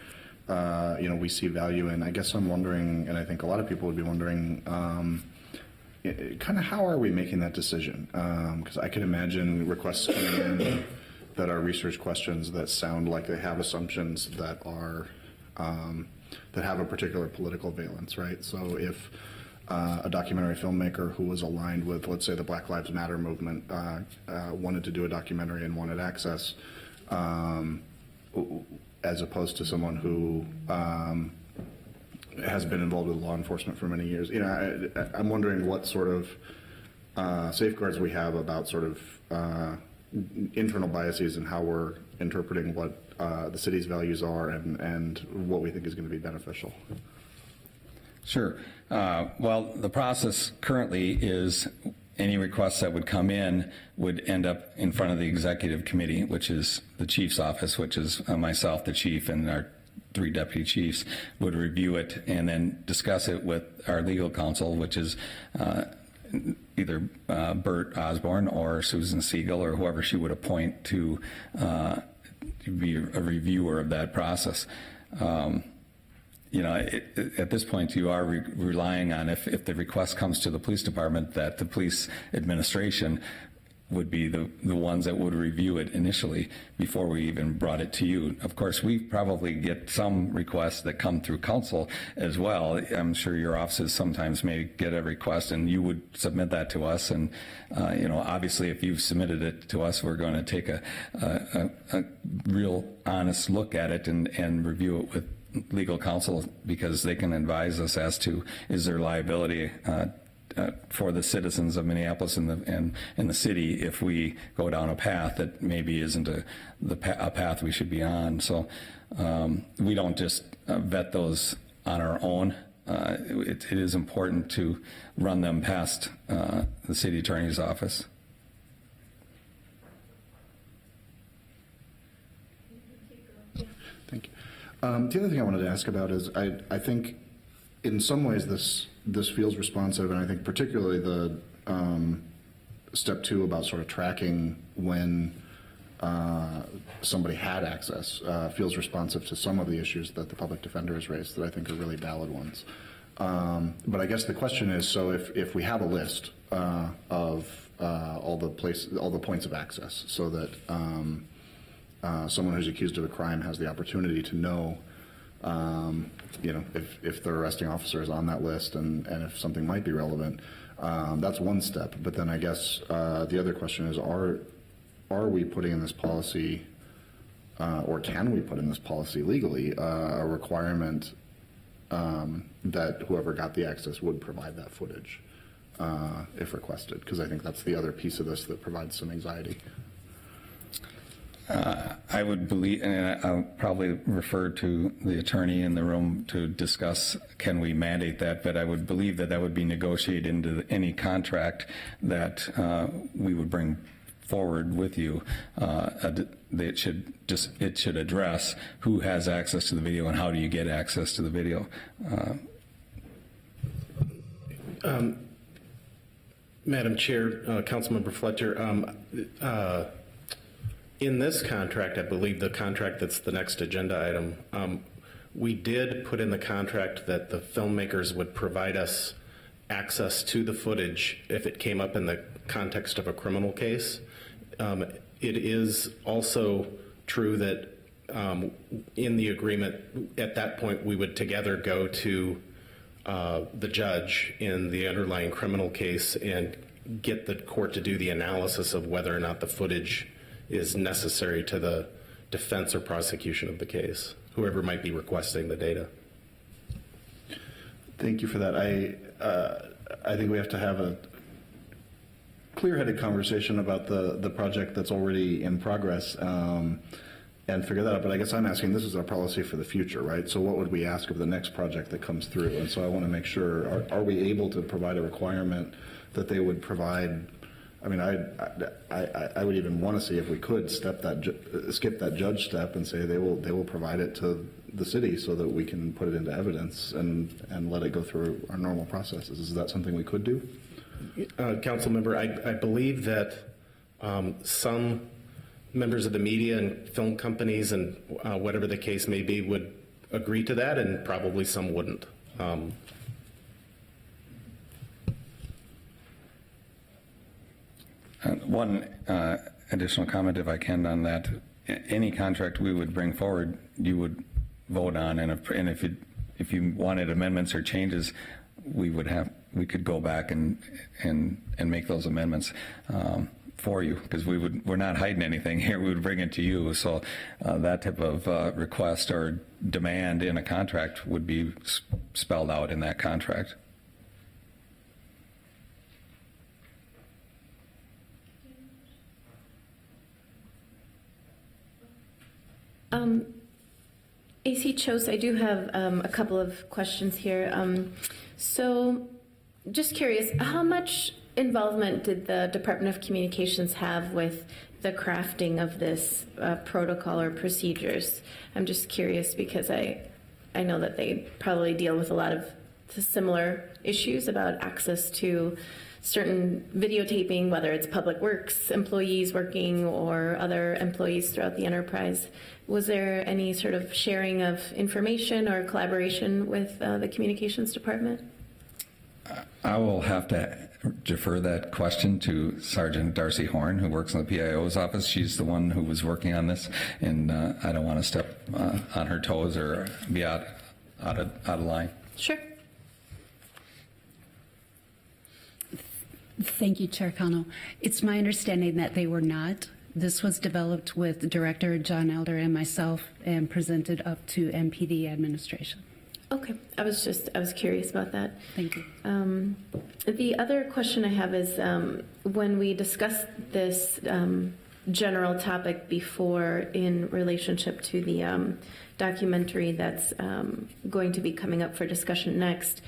we see value in. I guess I'm wondering, and I think a lot of people would be wondering, kind of how are we making that decision? Because I can imagine requests coming in that are research questions that sound like they have assumptions that are, that have a particular political valence, right? So if a documentary filmmaker who was aligned with, let's say, the Black Lives Matter movement wanted to do a documentary and wanted access, as opposed to someone who has been involved with law enforcement for many years. I'm wondering what sort of safeguards we have about sort of internal biases and how we're interpreting what the city's values are and what we think is going to be beneficial. Sure. Well, the process currently is any requests that would come in would end up in front of the executive committee, which is the chief's office, which is myself, the chief, and our 3 deputy chiefs would review it and then discuss it with our legal counsel, which is either Bert Osborne or Susan Siegel or whoever she would appoint to be a reviewer of that process. At this point, you are relying on if the request comes to the police department that the police administration would be the ones that would review it initially before we even brought it to you. Of course, we probably get some requests that come through council as well. I'm sure your offices sometimes may get a request and you would submit that to us. And, obviously if you've submitted it to us, we're going to take a real honest look at it and review it with legal counsel because they can advise us as to is there liability for the citizens of Minneapolis and the city if we go down a path that maybe isn't a path we should be on. So we don't just vet those on our own. It is important to run them past the city attorney's office. Thank you. The other thing I wanted to ask about is I think in some ways this feels responsive, and I think particularly the step 2 about sort of tracking when somebody had access feels responsive to some of the issues that the public defender has raised that I think are really valid ones. But I guess the question is, so if we have a list of all the points of access, so that someone who's accused of a crime has the opportunity to know, if their arresting officer is on that list and if something might be relevant. That's one step. But then I guess the other question is, are we putting in this policy, or can we put in this policy legally, a requirement that whoever got the access would provide that footage if requested? Because I think that's the other piece of this that provides some anxiety. I would believe, and I'll probably refer to the attorney in the room to discuss, can we mandate that? But I would believe that would be negotiated into any contract that we would bring forward with you. It should address who has access to the video and how do you get access to the video. Madam Chair, Councilmember Fletcher, in this contract, I believe the contract that's the next agenda item, we did put in the contract that the filmmakers would provide us access to the footage if it came up in the context of a criminal case. It is also true that in the agreement, at that point, we would together go to the judge in the underlying criminal case and get the court to do the analysis of whether or not the footage is necessary to the defense or prosecution of the case, whoever might be requesting the data. Thank you for that. I think we have to have a clear-headed conversation about the project that's already in progress and figure that out. But I guess I'm asking, this is our policy for the future, right? So what would we ask of the next project that comes through? And so I want to make sure, are we able to provide a requirement that they would provide? I mean, I would even want to see if we could skip that judge step and say they will provide it to the city so that we can put it into evidence and let it go through our normal processes. Is that something we could do? Council member, I believe that some members of the media and film companies and whatever the case may be would agree to that, and probably some wouldn't. One additional comment, if I can, on that. Any contract we would bring forward, you would vote on, and if you wanted amendments or changes, we could go back and make those amendments for you, because we're not hiding anything here. We would bring it to you. So that type of request or demand in a contract would be spelled out in that contract. AC Chose, I do have a couple of questions here. So just curious, how much involvement did the Department of Communications have with the crafting of this protocol or procedures? I'm just curious because I know that they probably deal with a lot of similar issues about access to certain videotaping, whether it's public works employees working or other employees throughout the enterprise. Was there any sort of sharing of information or collaboration with the communications department? I will have to defer that question to Sergeant Darcy Horn, who works in the PIO's office. She's the one who was working on this, and I don't want to step on her toes or be out of line. Sure. Thank you, Chair Cano. It's my understanding that they were not. This was developed with Director John Elder and myself and presented up to MPD administration. Okay, I was curious about that. Thank you. The other question I have is when we discussed this general topic before in relationship to the documentary that's going to be coming up for discussion next,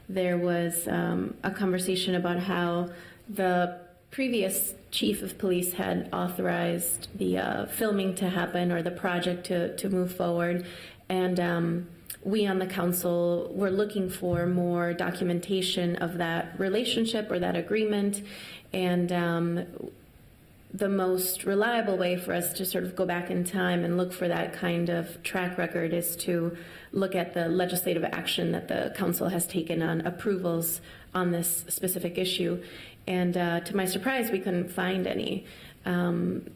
there was a conversation about how the previous chief of police had authorized the filming to happen or the project to move forward, and we on the council were looking for more documentation of that relationship or that agreement, and the most reliable way for us to sort of go back in time and look for that kind of track record is to look at the legislative action that the council has taken on approvals on this specific issue. And to my surprise, we couldn't find any. I'm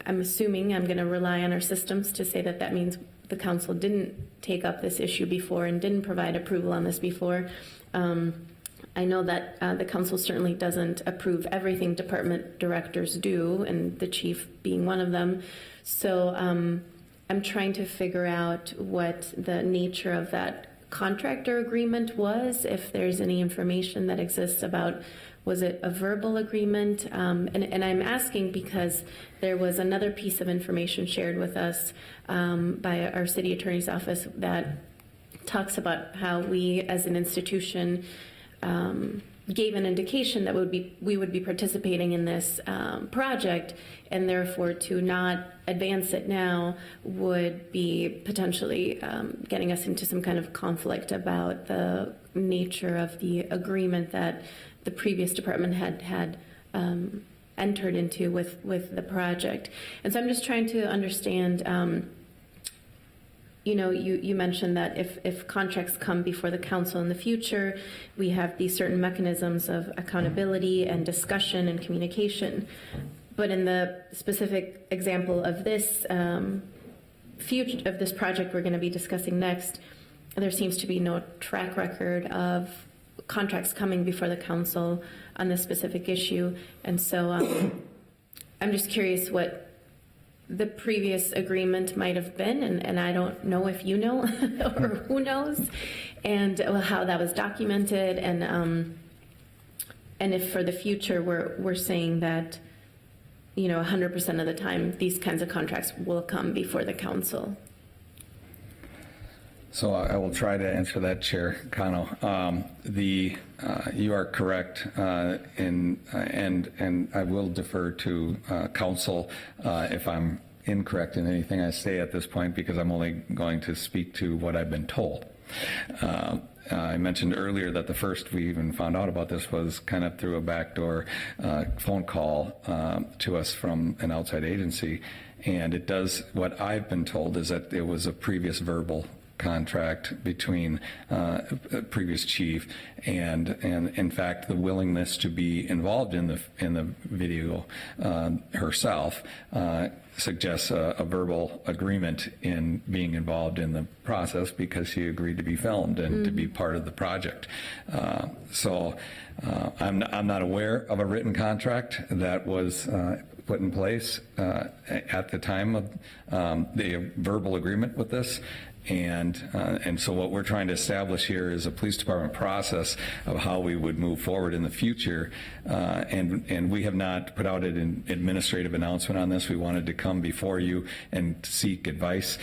assuming I'm going to rely on our systems to say that means the council didn't take up this issue before and didn't provide approval on this before. I know that the council certainly doesn't approve everything department directors do, and the chief being one of them. So I'm trying to figure out what the nature of that contractor agreement was, if there's any information that exists about, was it a verbal agreement? And I'm asking because there was another piece of information shared with us by our city attorney's office that talks about how we as an institution gave an indication that we would be participating in this project, and therefore to not advance it now would be potentially getting us into some kind of conflict about the nature of the agreement that the previous department had entered into with the project. And so I'm just trying to understand, you mentioned that if contracts come before the council in the future, we have these certain mechanisms of accountability and discussion and communication. But in the specific example of this this project we're going to be discussing next, there seems to be no track record of contracts coming before the council on this specific issue. And so I'm just curious what the previous agreement might have been, and I don't know if you know or who knows, and how that was documented, and if for the future we're saying that 100% of the time these kinds of contracts will come before the council. So I will try to answer that, Chair Cano. You are correct, and I will defer to council if I'm incorrect in anything I say at this point, because I'm only going to speak to what I've been told. I mentioned earlier that the first we even found out about this was kind of through a backdoor phone call to us from an outside agency. And it does, what I've been told is that it was a previous verbal contract between a previous chief and in fact the willingness to be involved in the video herself suggests a verbal agreement in being involved in the process because she agreed to be filmed and to be part of the project. So I'm not aware of a written contract that was put in place at the time of the verbal agreement with this. And so what we're trying to establish here is a police department process of how we would move forward in the future. And we have not put out an administrative announcement on this. We wanted to come before you and seek advice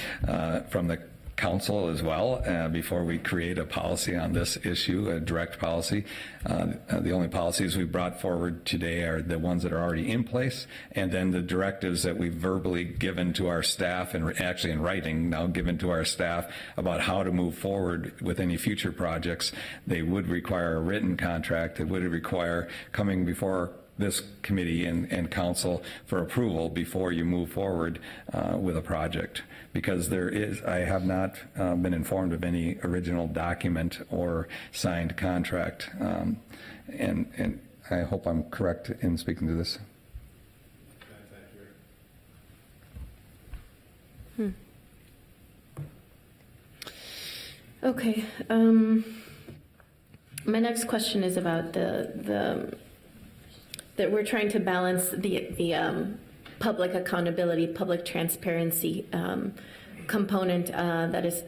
from the council as well before we create a policy on this issue, a direct policy. The only policies we brought forward today are the ones that are already in place, and then the directives that we've verbally given to our staff and actually in writing now given to our staff about how to move forward with any future projects. They would require a written contract. It would require coming before this committee and council for approval before you move forward with a project, because I have not been informed of any original document or signed contract, and I hope I'm correct in speaking to this. Okay. My next question is about that we're trying to balance the public accountability, public transparency component that is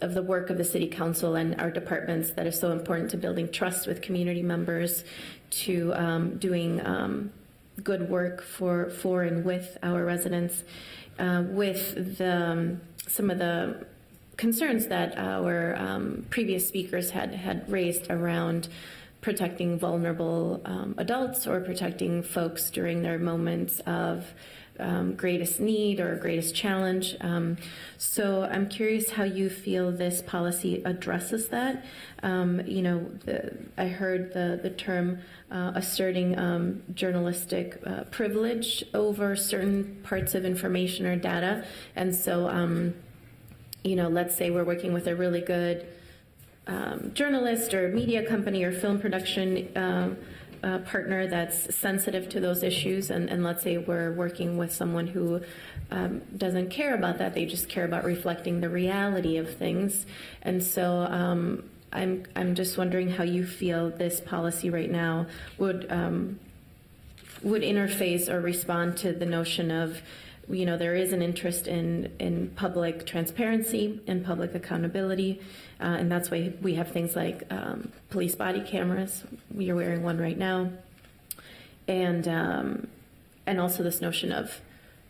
of the work of the city council and our departments that is so important to building trust with community members, to doing good work for and with our residents, with some of the concerns that our previous speakers had raised around protecting vulnerable adults or protecting folks during their moments of greatest need or greatest challenge. So I'm curious how you feel this policy addresses that. I heard the term asserting journalistic privilege over certain parts of information or data. And so, let's say we're working with a really good journalist or media company or film production partner that's sensitive to those issues, and let's say we're working with someone who doesn't care about that. They just care about reflecting the reality of things. And so I'm just wondering how you feel this policy right now would interface or respond to the notion of, there is an interest in public transparency and public accountability, and that's why we have things like police body cameras. You're wearing one right now, and also this notion of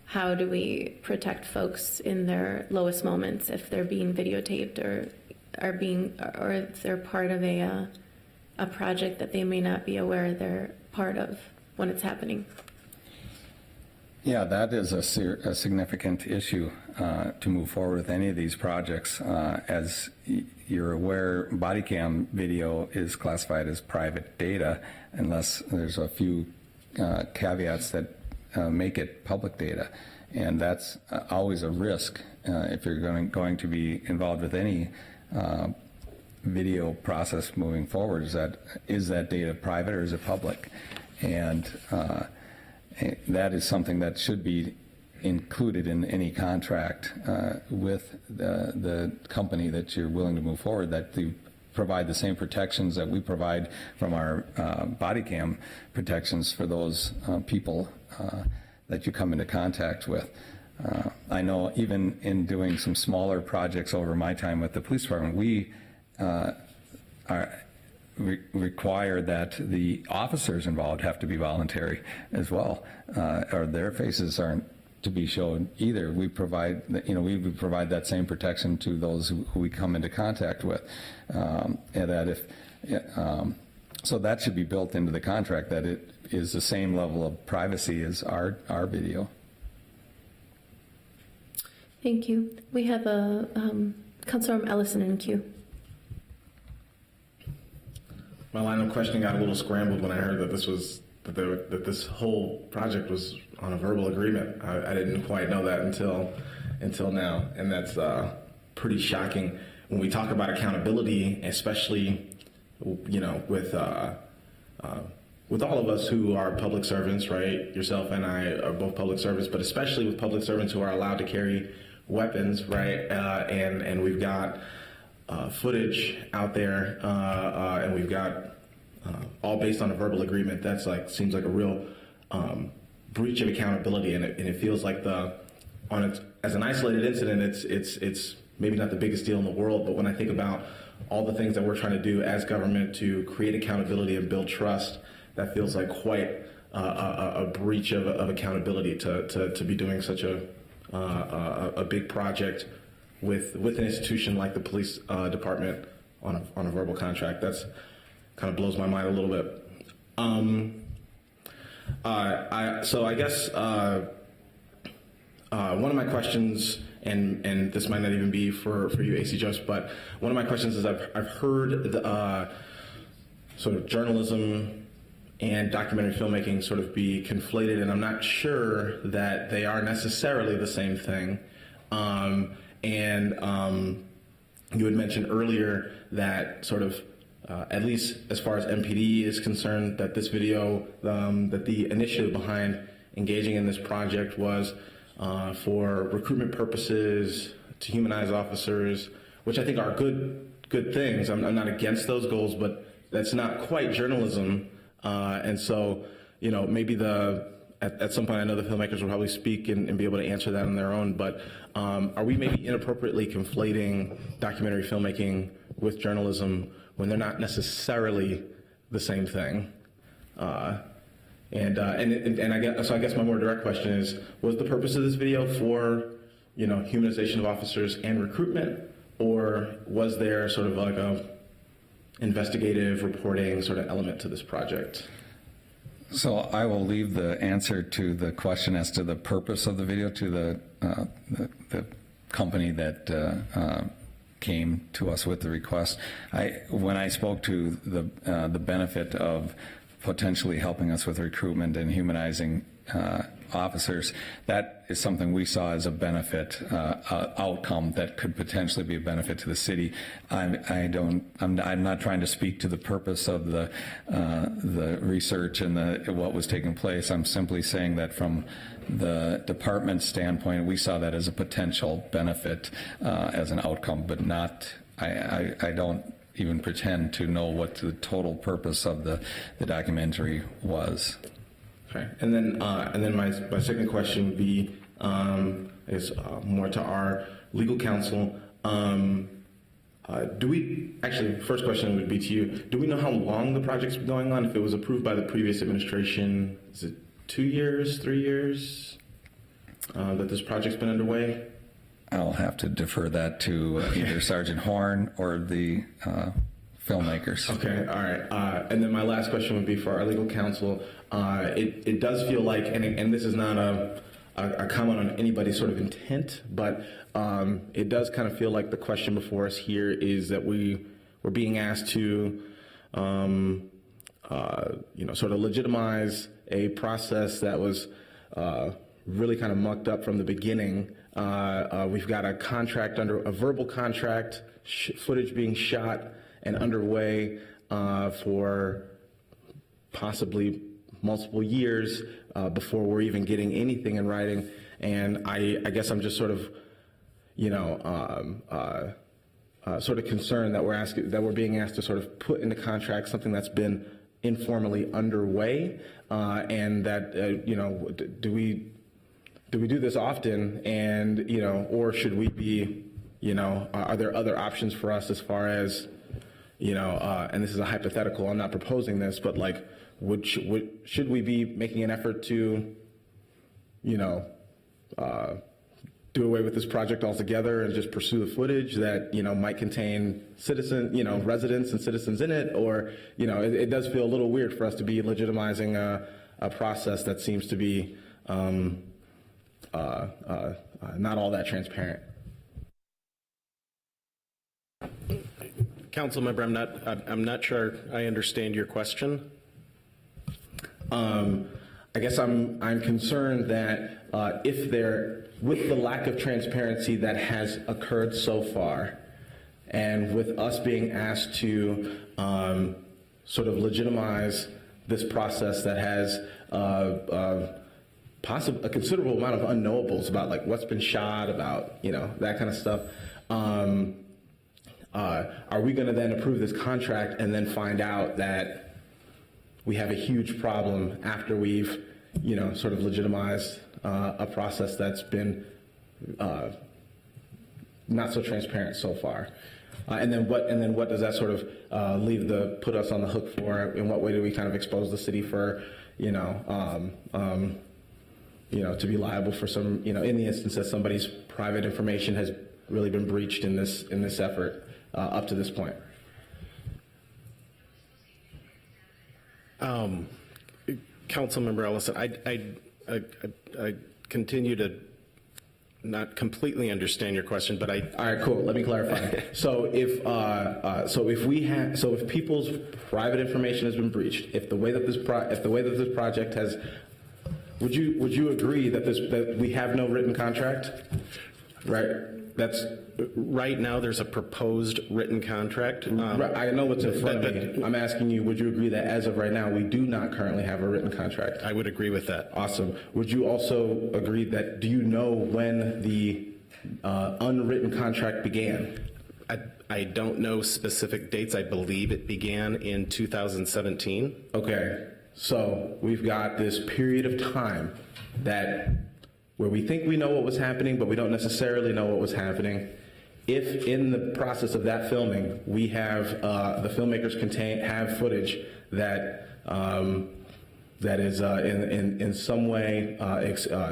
how do we protect folks in their lowest moments if they're being videotaped or if they're part of a project that they may not be aware they're part of when it's happening. Yeah, that is a significant issue to move forward with any of these projects. As you're aware, body cam video is classified as private data unless there's a few caveats that make it public data. And that's always a risk if you're going to be involved with any video process moving forward. Is that data private or is it public? And that is something that should be included in any contract with the company that you're willing to move forward, that they provide the same protections that we provide from our body cam protections for those people that you come into contact with. I know even in doing some smaller projects over my time with the police department, we require that the officers involved have to be voluntary as well, or their faces aren't to be shown either. We provide, we provide that same protection to those who we come into contact with, and that so that should be built into the contract, that it is the same level of privacy as our video. Thank you. We have a Councilor Ellison in queue. My line of questioning got a little scrambled when I heard that that this whole project was on a verbal agreement. I didn't quite know that until now, and that's pretty shocking. When we talk about accountability, especially, with all of us who are public servants, right? Yourself and I are both public servants, but especially with public servants who are allowed to carry weapons, right? And we've got footage out there, and we've got all based on a verbal agreement. That's seems like a real breach of accountability, and it feels like as an isolated incident, it's maybe not the biggest deal in the world, but when I think about all the things that we're trying to do as government to create accountability and build trust, that feels like quite a breach of accountability to be doing such a big project with an institution like the police department on a verbal contract. That's kind of blows my mind a little bit. So I guess one of my questions, and this might not even be for you, AC Joseph, but one of my questions is I've heard the sort of journalism and documentary filmmaking sort of be conflated, and I'm not sure that they are necessarily the same thing. You had mentioned earlier that sort of, at least as far as MPD is concerned, that this video, that the initiative behind engaging in this project was for recruitment purposes, to humanize officers, which I think are good things. I'm not against those goals, but that's not quite journalism. And so, maybe at some point, I know the filmmakers will probably speak and be able to answer that on their own, but are we maybe inappropriately conflating documentary filmmaking with journalism when they're not necessarily the same thing? I guess my more direct question is, was the purpose of this video for, humanization of officers and recruitment, or was there sort of like a investigative reporting sort of element to this project? So I will leave the answer to the question as to the purpose of the video to the company that came to us with the request. When I spoke to the benefit of potentially helping us with recruitment and humanizing officers, that is something we saw as a benefit outcome that could potentially be a benefit to the city. I'm not trying to speak to the purpose of the research and what was taking place. I'm simply saying that from the department's standpoint, we saw that as a potential benefit as an outcome, but not. I don't even pretend to know what the total purpose of the documentary was. Okay, and then my second question would be is more to our legal counsel. First question would be to you. Do we know how long the project's been going on? If it was approved by the previous administration, is it 2 years, 3 years that this project's been underway? I'll have to defer that to either Sergeant Horn or the filmmakers. Okay, all right. And then my last question would be for our legal counsel. It does feel like, and this is not a comment on anybody's sort of intent, but it does kind of feel like the question before us here is that we're being asked to, sort of legitimize a process that was really kind of mucked up from the beginning. We've got a contract under a verbal contract, footage being shot and underway for possibly multiple years before we're even getting anything in writing. And I guess I'm just sort of, sort of concerned that we're being asked to sort of put into contract something that's been informally underway, and that do we do this often, and or should we be, are there other options for us as far as, and this is a hypothetical, I'm not proposing this, but like, should we be making an effort to, do away with this project altogether and just pursue the footage that, might contain residents and citizens in it? Or, it does feel a little weird for us to be legitimizing a process that seems to be not all that transparent. Councilmember, I'm not sure I understand your question. I guess I'm concerned that if there, with the lack of transparency that has occurred so far, and with us being asked to sort of legitimize this process that has a considerable amount of unknowables about like what's been shot, about that kind of stuff. Are we going to then approve this contract and then find out that we have a huge problem after we've, sort of legitimized a process that's been not so transparent so far? And then what does that sort of put us on the hook for? In what way do we kind of expose the city for, to be liable for some, in the instance that somebody's private information has really been breached in this effort up to this point? Councilmember Ellison, I continue to not completely understand your question, but All right, cool. Let me clarify. So if people's private information has been breached, if the way that this project has, would you agree that we have no written contract? Right. Right now, there's a proposed written contract. Right, I know what's in front of me. I'm asking you, would you agree that as of right now, we do not currently have a written contract? I would agree with that. Awesome. Would you also agree that, do you know when the unwritten contract began? I don't know specific dates. I believe it began in 2017. Okay, so we've got this period of time where we think we know what was happening, but we don't necessarily know what was happening. If in the process of that filming, we have the filmmakers have footage that is in some way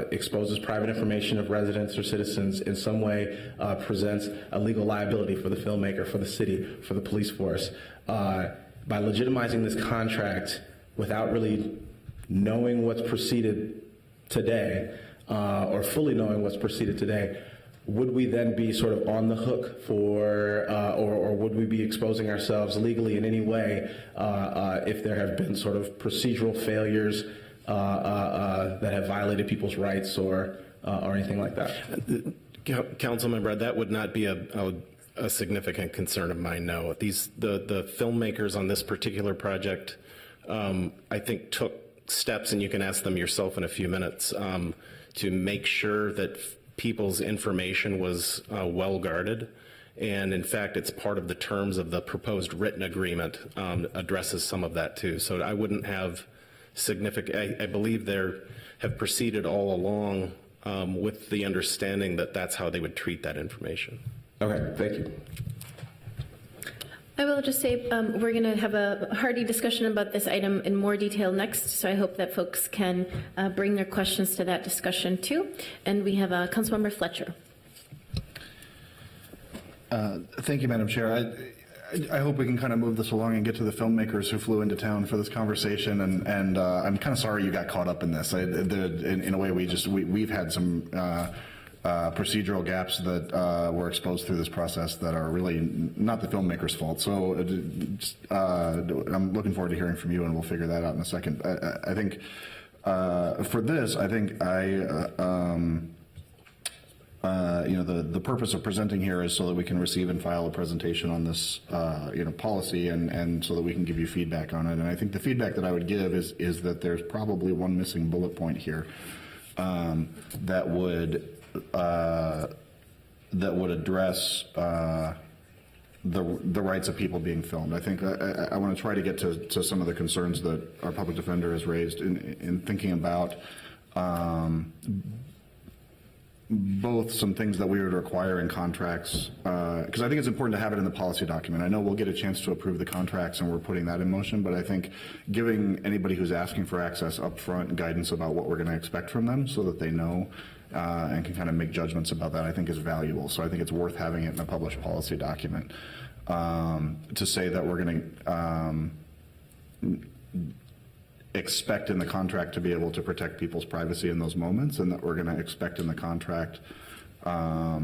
exposes private information of residents or citizens, in some way presents a legal liability for the filmmaker, for the city, for the police force, by legitimizing this contract without really knowing what's proceeded today, or fully knowing what's proceeded today, would we then be sort of on the hook for, or would we be exposing ourselves legally in any way if there have been sort of procedural failures that have violated people's rights or anything like that? Councilmember, that would not be a significant concern of mine, no. The filmmakers on this particular project, I think, took steps, and you can ask them yourself in a few minutes, to make sure that people's information was well guarded. And in fact, it's part of the terms of the proposed written agreement, addresses some of that too. So I wouldn't have significant, I believe they have proceeded all along with the understanding that that's how they would treat that information. Okay, thank you. I will just say we're going to have a hearty discussion about this item in more detail next, so I hope that folks can bring their questions to that discussion too. And we have Councilmember Fletcher. Thank you, Madam Chair. I hope we can kind of move this along and get to the filmmakers who flew into town for this conversation. And I'm kind of sorry you got caught up in this. In a way, we've had some procedural gaps that were exposed through this process that are really not the filmmakers' fault. So I'm looking forward to hearing from you, and we'll figure that out in a second. I think for this, the purpose of presenting here is so that we can receive and file a presentation on this, policy, and so that we can give you feedback on it. And I think the feedback that I would give is that there's probably one missing bullet point here that would address the rights of people being filmed. I think I want to try to get to some of the concerns that our public defender has raised in thinking about both some things that we would require in contracts, because I think it's important to have it in the policy document. I know we'll get a chance to approve the contracts, and we're putting that in motion, but I think giving anybody who's asking for access upfront guidance about what we're going to expect from them so that they know and can kind of make judgments about that, I think is valuable. So I think it's worth having it in a published policy document to say that we're going to expect in the contract to be able to protect people's privacy in those moments, and that we're going to expect in the contract a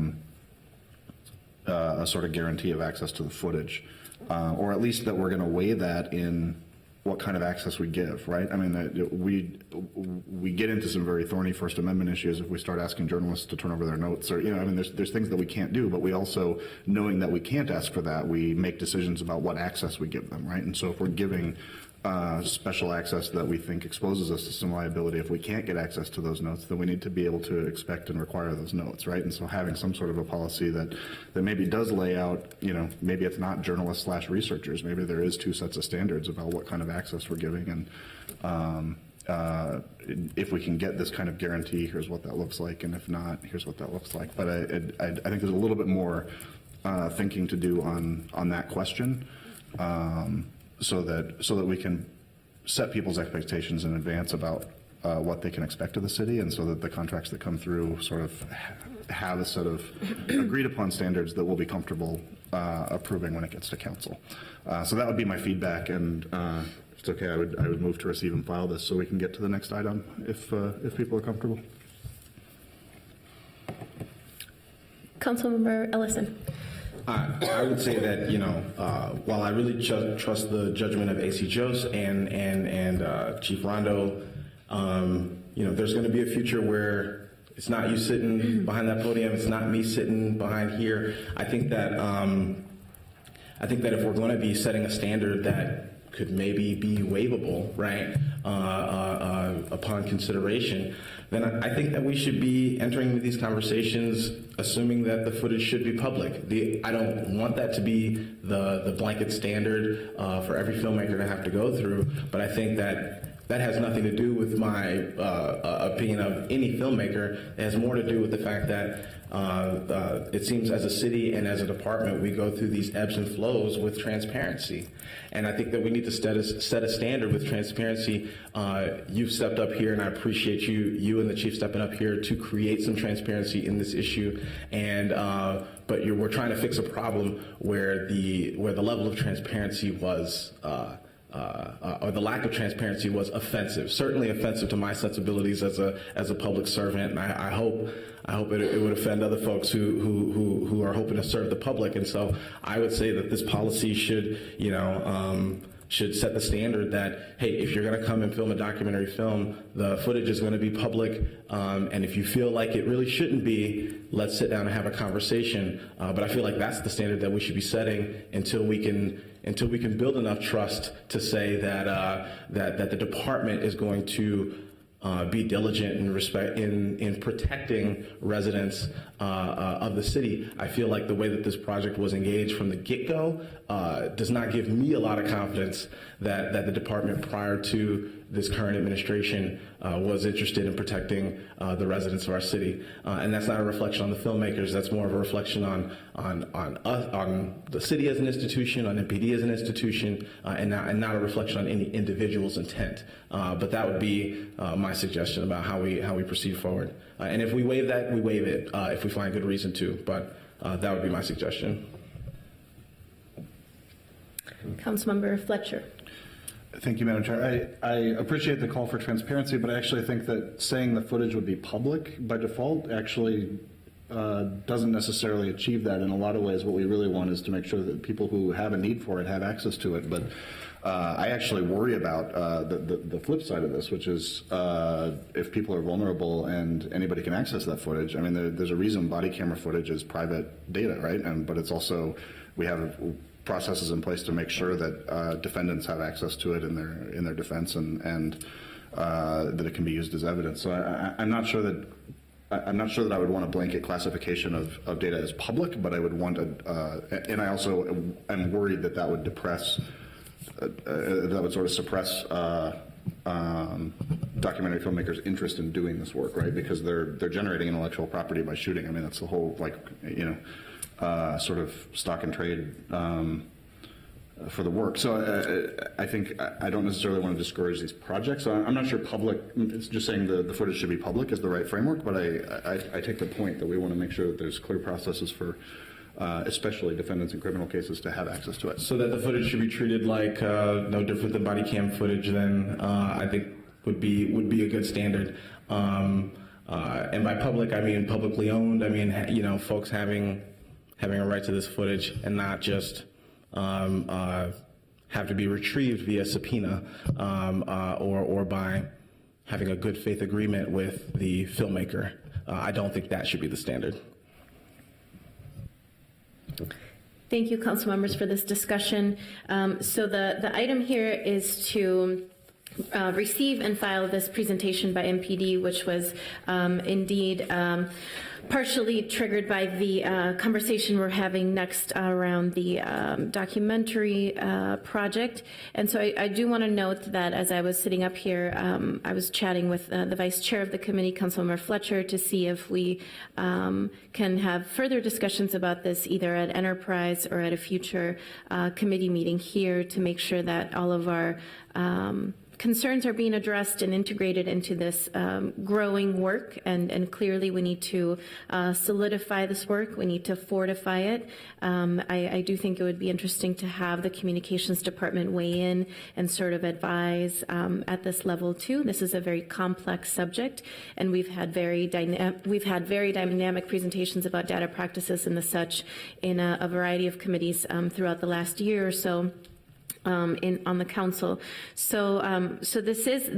sort of guarantee of access to the footage. or at least that we're going to weigh that in what kind of access we give, right? I mean, we get into some very thorny First Amendment issues if we start asking journalists to turn over their notes, or, I mean, there's things that we can't do, but we also, knowing that we can't ask for that, we make decisions about what access we give them, right? And so if we're giving special access that we think exposes us to some liability, if we can't get access to those notes, then we need to be able to expect and require those notes, right? And so having some sort of a policy that maybe does lay out, maybe it's not journalists / researchers, maybe there is 2 sets of standards about what kind of access we're giving, and if we can get this kind of guarantee, here's what that looks like, and if not, here's what that looks like. But I think there's a little bit more thinking to do on that question. So that we can set people's expectations in advance about what they can expect of the city, and so that the contracts that come through sort of have a set of agreed upon standards that we'll be comfortable approving when it gets to council. So that would be my feedback, and if it's okay, I would move to receive and file this so we can get to the next item if people are comfortable. Councilmember Ellison. I would say that, while I really trust the judgment of AC Jose and Chief Rondo, there's going to be a future where it's not you sitting behind that podium, it's not me sitting behind here. I think that if we're going to be setting a standard that could maybe be waivable, right, upon consideration, then I think that we should be entering these conversations assuming that the footage should be public. I don't want that to be the blanket standard for every filmmaker to have to go through, but I think that has nothing to do with my opinion of any filmmaker. It has more to do with the fact that it seems as a city and as a department, we go through these ebbs and flows with transparency. And I think that we need to set a standard with transparency. You've stepped up here, and I appreciate you and the chief stepping up here to create some transparency in this issue. And but we're trying to fix a problem where the level of transparency was. Or the lack of transparency was offensive, certainly offensive to my sensibilities as a public servant, and I hope it would offend other folks who are hoping to serve the public. And so I would say that this policy should set the standard that, hey, if you're going to come and film a documentary film, the footage is going to be public, and if you feel like it really shouldn't be, let's sit down and have a conversation. But I feel like that's the standard that we should be setting until we can build enough trust to say that that the department is going to be diligent in protecting residents of the city. I feel like the way that this project was engaged from the get-go does not give me a lot of confidence that the department prior to this current administration was interested in protecting the residents of our city. And that's not a reflection on the filmmakers. That's more of a reflection on us, on the city as an institution, on MPD as an institution, and not a reflection on any individual's intent. But that would be my suggestion about how we proceed forward. And if we waive that, we waive it if we find good reason to. But that would be my suggestion. Councilmember Fletcher. Thank you, Madam Chair. I appreciate the call for transparency, but I actually think that saying the footage would be public by default actually doesn't necessarily achieve that. In a lot of ways, what we really want is to make sure that people who have a need for it have access to it. But I actually worry about the flip side of this, which is if people are vulnerable and anybody can access that footage. I mean, there's a reason body camera footage is private data, right? But it's also, we have processes in place to make sure that defendants have access to it in their defense, and that it can be used as evidence. So I'm not sure that I would want a blanket classification of data as public, but I would want and I also am worried that would depress, that would sort of suppress documentary filmmakers' interest in doing this work, right? Because they're generating intellectual property by shooting. I mean, that's the whole, sort of stock and trade for the work. So I think I don't necessarily want to discourage these projects. So I'm not sure public, it's just saying the footage should be public is the right framework, but I take the point that we want to make sure that there's clear processes for especially defendants in criminal cases to have access to it. So that the footage should be treated like no different than body cam footage, then I think would be a good standard. And by public, I mean publicly owned. I mean, folks having a right to this footage and not just have to be retrieved via subpoena or by having a good faith agreement with the filmmaker. I don't think that should be the standard. Thank you, council members, for this discussion. So the item here is to receive and file this presentation by MPD, which was indeed partially triggered by the conversation we're having next around the documentary project. And so I do want to note that as I was sitting up here, I was chatting with the vice chair of the committee, Councilmember Fletcher, to see if we can have further discussions about this either at Enterprise or at a future committee meeting here to make sure that all of our concerns are being addressed and integrated into this growing work, and clearly we need to solidify this work. We need to fortify it. I do think it would be interesting to have the communications department weigh in and sort of advise at this level too. This is a very complex subject, and we've had very dynamic presentations about data practices and the such in a variety of committees throughout the last year or so. On the council. So this is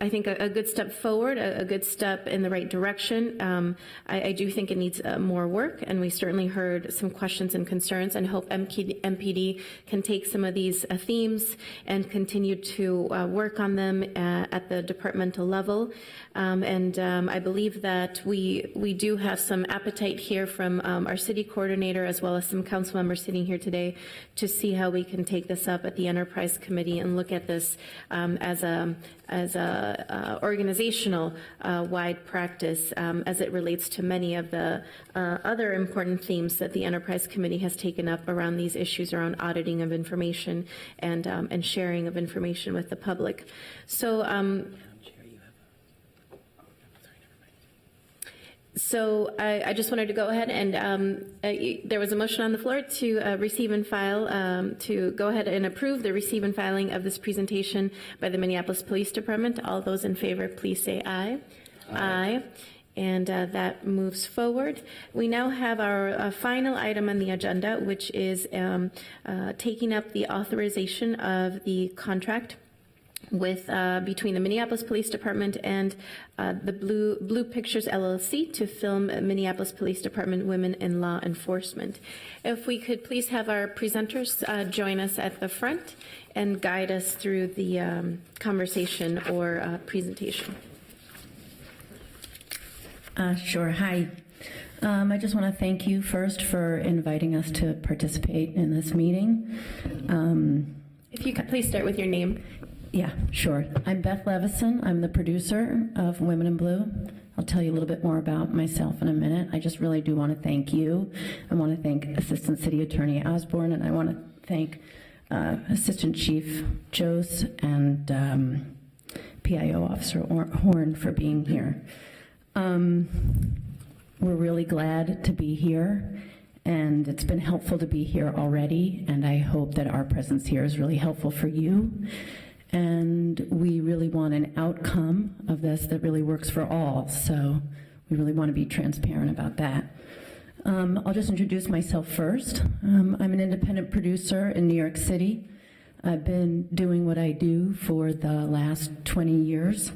I think a good step forward, a good step in the right direction. I do think it needs more work, and we certainly heard some questions and concerns, and hope MPD can take some of these themes and continue to work on them at the departmental level. I believe that we do have some appetite here from our city coordinator as well as some council members sitting here today to see how we can take this up at the Enterprise Committee and look at this as a organizational wide practice as it relates to many of the other important themes that the Enterprise Committee has taken up around these issues around auditing of information and sharing of information with the public. So I just wanted to go ahead and there was a motion on the floor to receive and file, to go ahead and approve the receive and filing of this presentation by the Minneapolis Police Department. All those in favor, please say aye. Aye. And that moves forward. We now have our final item on the agenda, which is taking up the authorization of the contract with between the Minneapolis Police Department and the Blue Pictures LLC to film Minneapolis Police Department Women in Law Enforcement. If we could please have our presenters join us at the front and guide us through the conversation or presentation. Sure. Hi. I just want to thank you first for inviting us to participate in this meeting. If you could please start with your name. Yeah, sure. I'm Beth Levison. I'm the producer of Women in Blue. I'll tell you a little bit more about myself in a minute. I just really do want to thank you. I want to thank Assistant City Attorney Osborne, and I want to thank Assistant Chief Jose and PIO Officer Horn for being here. We're really glad to be here, and it's been helpful to be here already, and I hope that our presence here is really helpful for you. And we really want an outcome of this that really works for all, so we really want to be transparent about that. I'll just introduce myself first. I'm an independent producer in New York City. I've been doing what I do for the last 20 years.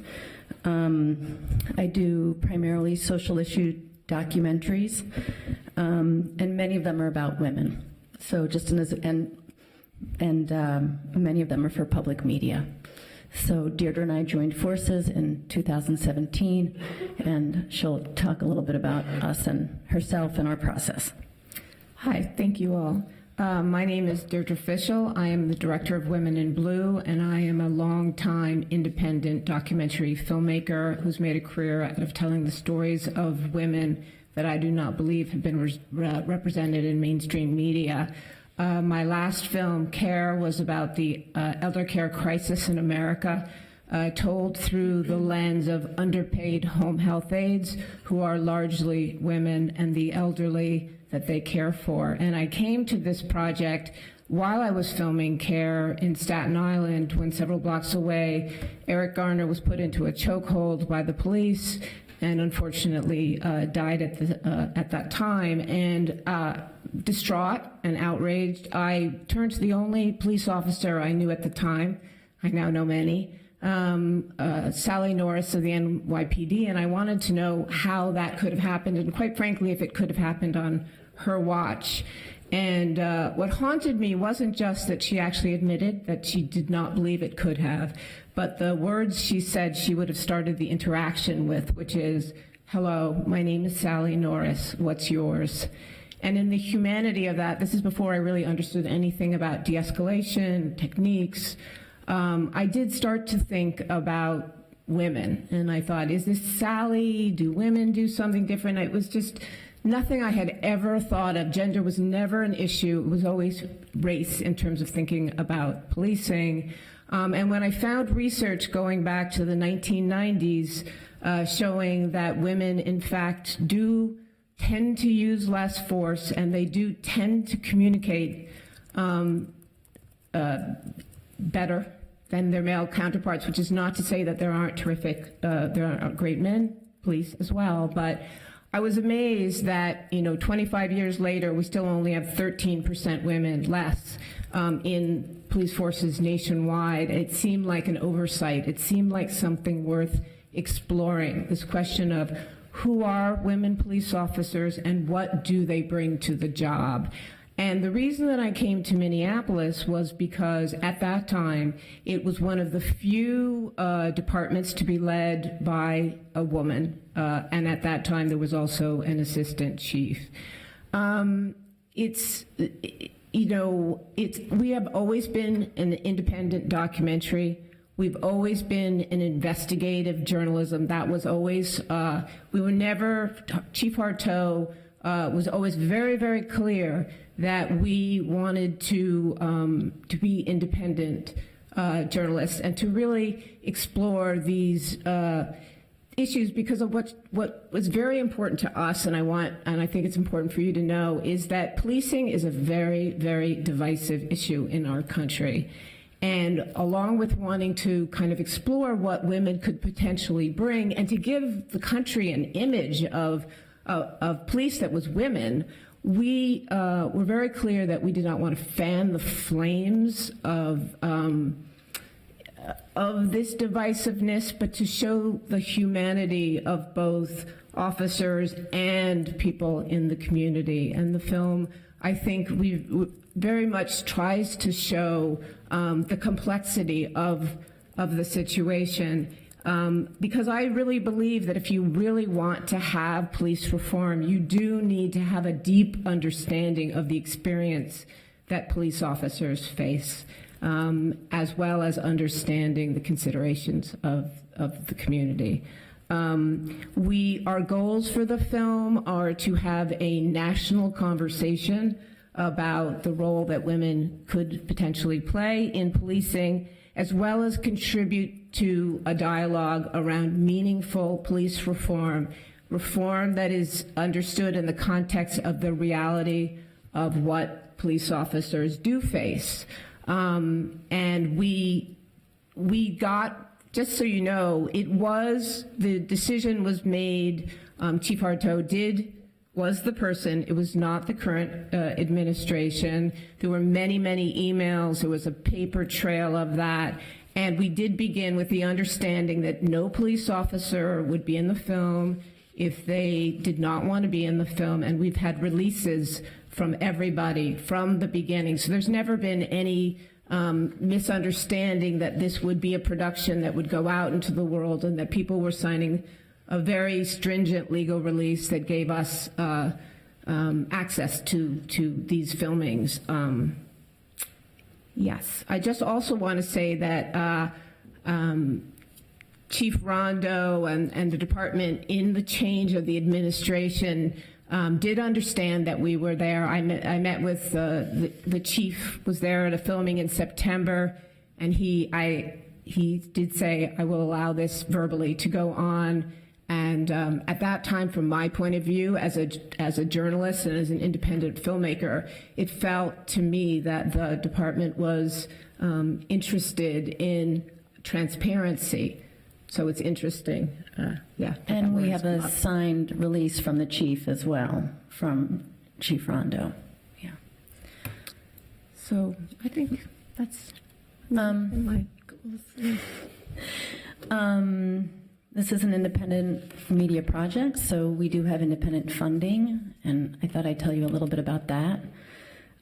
I do primarily social issue documentaries, and many of them are about women. So just and many of them are for public media. So Deirdre and I joined forces in 2017, and she'll talk a little bit about us and herself and our process. Hi, thank you all. My name is Deirdre Fischel. I am the director of Women in Blue, and I am a longtime independent documentary filmmaker who's made a career out of telling the stories of women that I do not believe have been represented in mainstream media. My last film, Care, was about the elder care crisis in America, told through the lens of underpaid home health aides who are largely women and the elderly that they care for. And I came to this project while I was filming Care in Staten Island, when several blocks away, Eric Garner was put into a chokehold by the police and unfortunately died at that time. And distraught and outraged, I turned to the only police officer I knew at the time. I now know many. Sally Norris of the NYPD, and I wanted to know how that could have happened, and quite frankly, if it could have happened on her watch. And what haunted me wasn't just that she actually admitted that she did not believe it could have, but the words she said she would have started the interaction with, which is, "Hello, my name is Sally Norris, what's yours?" And in the humanity of that, this is before I really understood anything about de-escalation, techniques, I did start to think about women. And I thought, is this Sally? Do women do something different? It was just nothing I had ever thought of. Gender was never an issue. It was always race in terms of thinking about policing. And when I found research going back to the 1990s showing that women, in fact, do tend to use less force and they do tend to communicate better than their male counterparts, which is not to say that there aren't there aren't great men, police as well, but I was amazed that, 25 years later, we still only have 13% women less in police forces nationwide. It seemed like an oversight. It seemed like something worth exploring, this question of who are women police officers and what do they bring to the job. And the reason that I came to Minneapolis was because at that time, it was one of the few departments to be led by a woman. And at that time, there was also an assistant chief. We have always been an independent documentary. We've always been an investigative journalism. That was always, we were never, Chief Harteau was always very, very clear that we wanted to be independent journalists and to really explore these issues, because of what was very important to us, and I think it's important for you to know, is that policing is a very, very divisive issue in our country. And along with wanting to kind of explore what women could potentially bring and to give the country an image of police that was women, we were very clear that we did not want to fan the flames of this divisiveness, but to show the humanity of both officers and people in the community. And the film, I think, very much tries to show the complexity of the situation. Because I really believe that if you really want to have police reform, you do need to have a deep understanding of the experience that police officers face, as well as understanding the considerations of the community. Our goals for the film are to have a national conversation about the role that women could potentially play in policing, as well as contribute to a dialogue around meaningful police reform that is understood in the context of the reality of what police officers do face. And we got, just so you know, the decision was made, Chief Harteau was the person. It was not the current administration. There were many, many emails. There was a paper trail of that. And we did begin with the understanding that no police officer would be in the film if they did not want to be in the film. And we've had releases from everybody from the beginning. So there's never been any misunderstanding that this would be a production that would go out into the world and that people were signing a very stringent legal release that gave us access to these filmings. Yes, I just also want to say that Chief Rondo and the department, in the change of the administration, did understand that we were there. I met with the chief was there at a filming in September, and he did say, I will allow this verbally to go on. And at that time, from my point of view, as a journalist and as an independent filmmaker, it felt to me that the department was interested in transparency. So it's interesting. And we have a signed release from the chief as well, from Chief Rondo. Yeah. So I think that's my goals. This is an independent media project, so we do have independent funding, and I thought I'd tell you a little bit about that.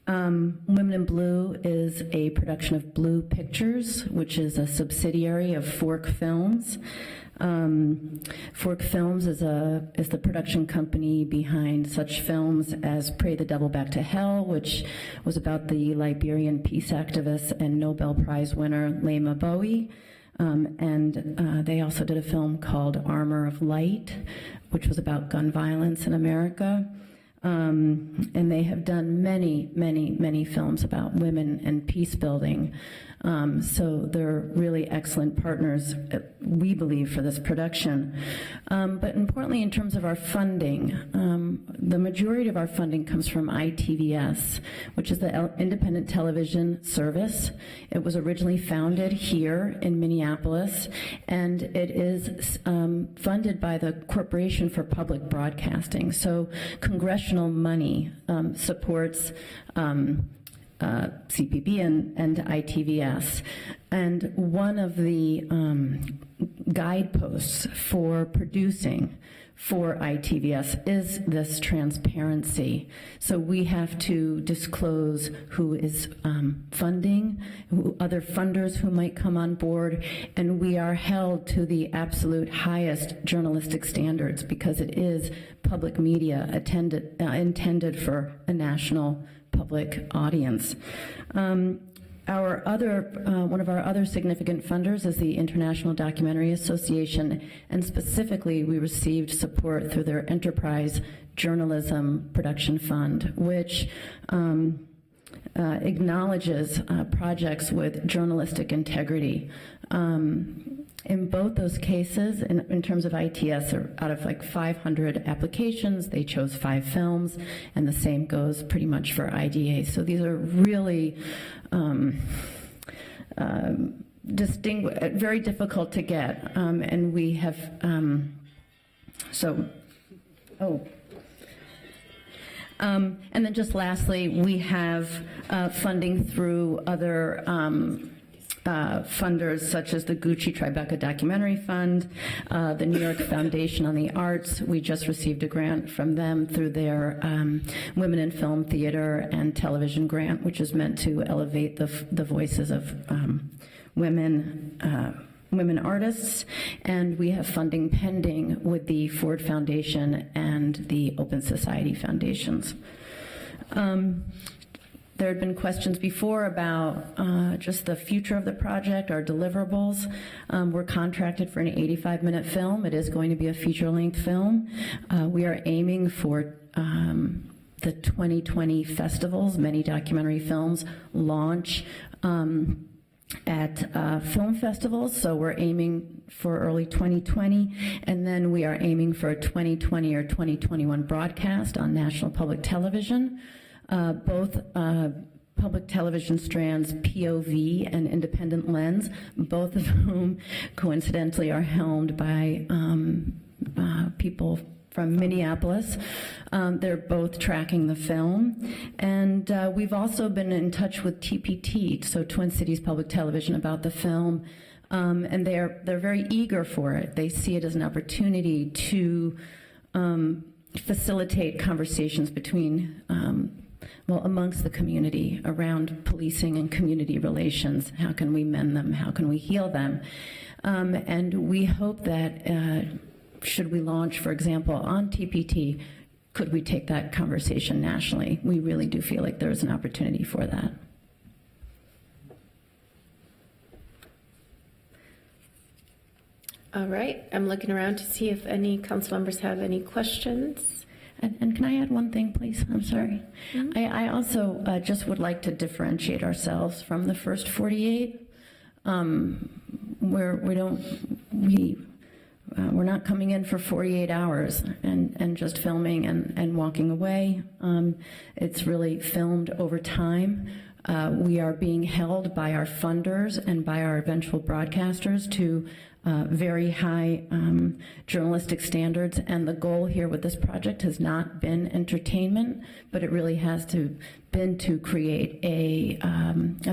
Women in Blue is a production of Blue Pictures, which is a subsidiary of Fork Films. Fork Films is the production company behind such films as Pray the Devil Back to Hell, which was about the Liberian peace activist and Nobel Prize winner Lema Bowie. And they also did a film called Armor of Light, which was about gun violence in America. And they have done many, many, many films about women and peace building. So they're really excellent partners, we believe, for this production. But importantly, in terms of our funding, the majority of our funding comes from ITVS, which is the independent television service. It was originally founded here in Minneapolis, and it is funded by the Corporation for Public Broadcasting. So congressional money supports CPB and ITVS. And one of the guideposts for producing for ITVS is this transparency. So we have to disclose who is funding, other funders who might come on board, and we are held to the absolute highest journalistic standards because it is public media intended for a national public audience. One of our other significant funders is the International Documentary Association, and specifically we received support through their Enterprise Journalism Production Fund, which acknowledges projects with journalistic integrity. In both those cases, in terms of ITS, out of like 500 applications, they chose 5 films, and the same goes pretty much for IDA. So these are really very difficult to get, and we have, and then just lastly, we have funding through other funders such as the Gucci Tribeca Documentary Fund, the New York Foundation on the Arts. We just received a grant from them through their Women in Film, Theater, and Television grant, which is meant to elevate the voices of women artists. And we have funding pending with the Ford Foundation and the Open Society Foundations. There had been questions before about just the future of the project, our deliverables. We're contracted for an 85-minute film. It is going to be a feature-length film. We are aiming for the 2020 festivals. Many documentary films launch at film festivals, so we're aiming for early 2020, and then we are aiming for a 2020 or 2021 broadcast on National Public Television. Both public television strands, POV and Independent Lens, both of whom coincidentally are helmed by people from Minneapolis. They're both tracking the film. And we've also been in touch with TPT, so Twin Cities Public Television, about the film. And they're very eager for it. They see it as an opportunity to facilitate conversations between amongst the community around policing and community relations. How can we mend them? How can we heal them? And we hope that should we launch, for example, on TPT, could we take that conversation nationally? We really do feel like there's an opportunity for that. All right, I'm looking around to see if any council members have any questions. And can I add one thing, please? I'm sorry. Mm-hmm. I also just would like to differentiate ourselves from the first 48, where we we're not coming in for 48 hours and just filming and walking away. It's really filmed over time. We are being held by our funders and by our eventual broadcasters to very high journalistic standards, and the goal here with this project has not been entertainment, but it really has been to create a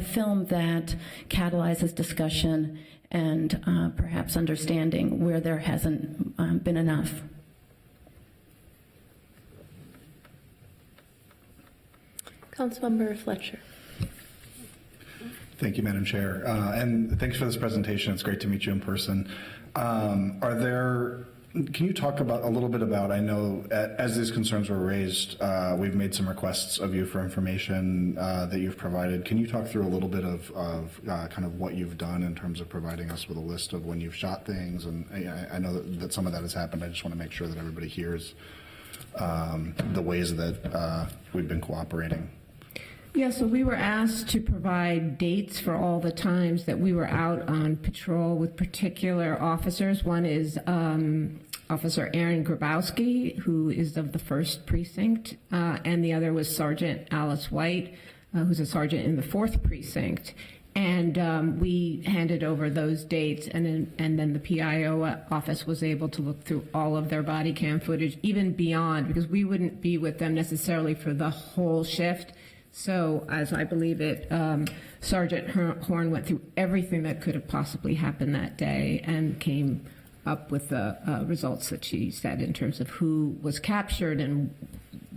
film that catalyzes discussion and perhaps understanding where there hasn't been enough. Councilmember Fletcher. Thank you, Madam Chair. And thanks for this presentation. It's great to meet you in person. Can you talk about a little bit about, I know as these concerns were raised, we've made some requests of you for information that you've provided. Can you talk through a little bit of kind of what you've done in terms of providing us with a list of when you've shot things? And I know that some of that has happened. I just want to make sure that everybody hears the ways that we've been cooperating. Yeah, so we were asked to provide dates for all the times that we were out on patrol with particular officers. One is Officer Aaron Grabowski, who is of the 1st Precinct, and the other was Sergeant Alice White, who's a sergeant in the 4th Precinct. And we handed over those dates, and then the PIO office was able to look through all of their body cam footage, even beyond, because we wouldn't be with them necessarily for the whole shift. So, as I believe it, Sergeant Horn went through everything that could have possibly happened that day and came up with the results that she said in terms of who was captured and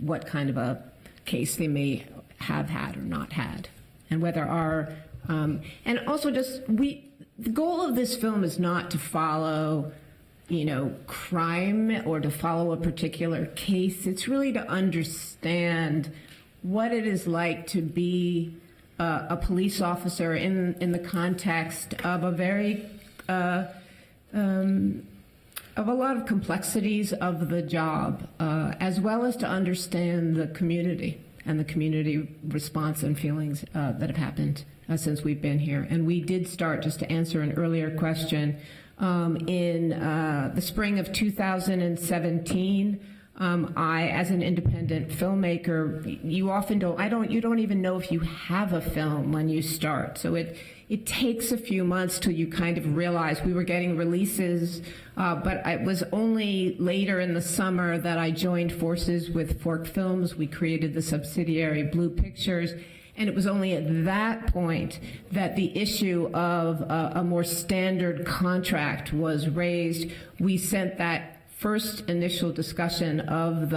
what kind of a case they may have had or not had, and whether our and also the goal of this film is not to follow, crime or to follow a particular case. It's really to understand what it is like to be a police officer in the context of a very of a lot of complexities of the job, as well as to understand the community and the community response and feelings that have happened since we've been here. And we did start, just to answer an earlier question, in the spring of 2017. I, as an independent filmmaker, you don't even know if you have a film when you start. So it takes a few months till you kind of realize. We were getting releases, but it was only later in the summer that I joined forces with Fork Films. We created the subsidiary Blue Pictures. And it was only at that point that the issue of a more standard contract was raised. We sent that first initial discussion of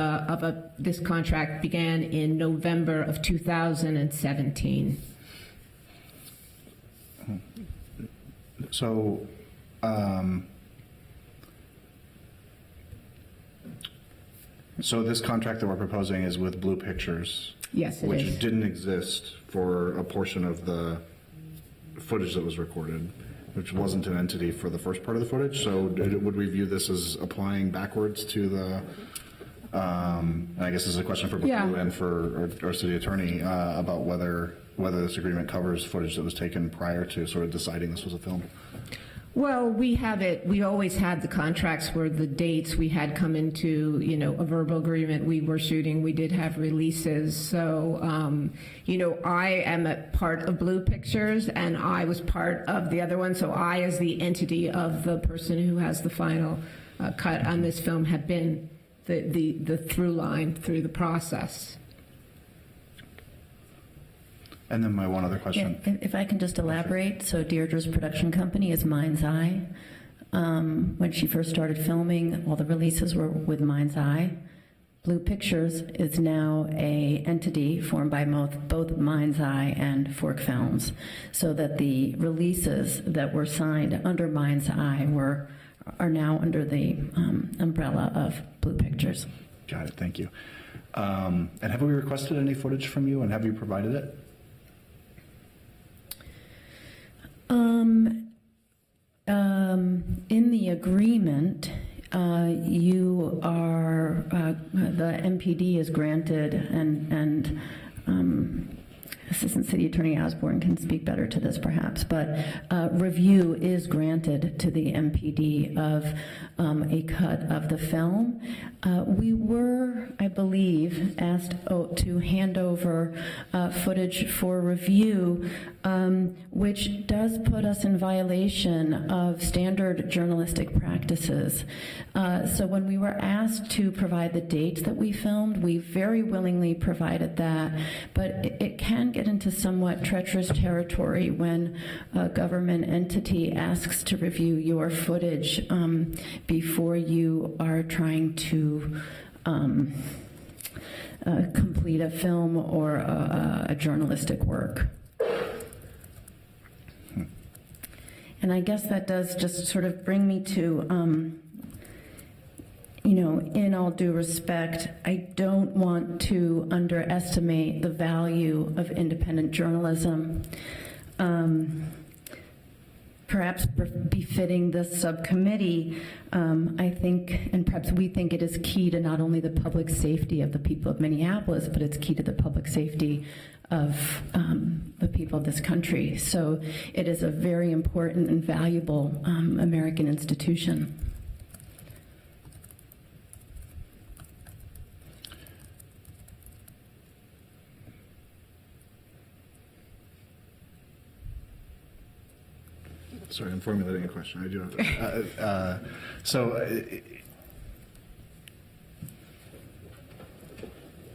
this contract began in November of 2017. So, so this contract that we're proposing is with Blue Pictures. Yes, it which is. didn't exist for a portion of the footage that was recorded, which wasn't an entity for the first part of the footage. So would we view this as applying backwards to the, I guess this is a question for both you and for our city attorney about whether this agreement covers footage that was taken prior to sort of deciding this was a film? Well, we always had the contracts where the dates we had come into, a verbal agreement. We were shooting, we did have releases. So, I am a part of Blue Pictures and I was part of the other one. So I, as the entity of the person who has the final cut on this film, have been the through line through the process. And then my one other question. Yeah, if I can just elaborate. So Deirdre's production company is Mind's Eye. When she first started filming, all the releases were with Mind's Eye. Blue Pictures is now a entity formed by both Mind's Eye and Fork Films, so that the releases that were signed under Mind's Eye are now under the umbrella of Blue Pictures. Got it. Thank you. And have we requested any footage from you, and have you provided it? In the agreement, you are the MPD is granted and Assistant City Attorney Osborne can speak better to this perhaps, but review is granted to the MPD of a cut of the film. We were, I believe, asked to hand over footage for review, which does put us in violation of standard journalistic practices. So when we were asked to provide the dates that we filmed, we very willingly provided that, but it can get into somewhat treacherous territory when a government entity asks to review your footage before you are trying to complete a film or a journalistic work. And I guess that does just sort of bring me to, in all due respect, I don't want to underestimate the value of independent journalism. Perhaps befitting this subcommittee, I think, and perhaps we think it is key to not only the public safety of the people of Minneapolis, but it's key to the public safety of the people of this country. So it is a very important and valuable American institution. Sorry, I'm formulating a question. I do have.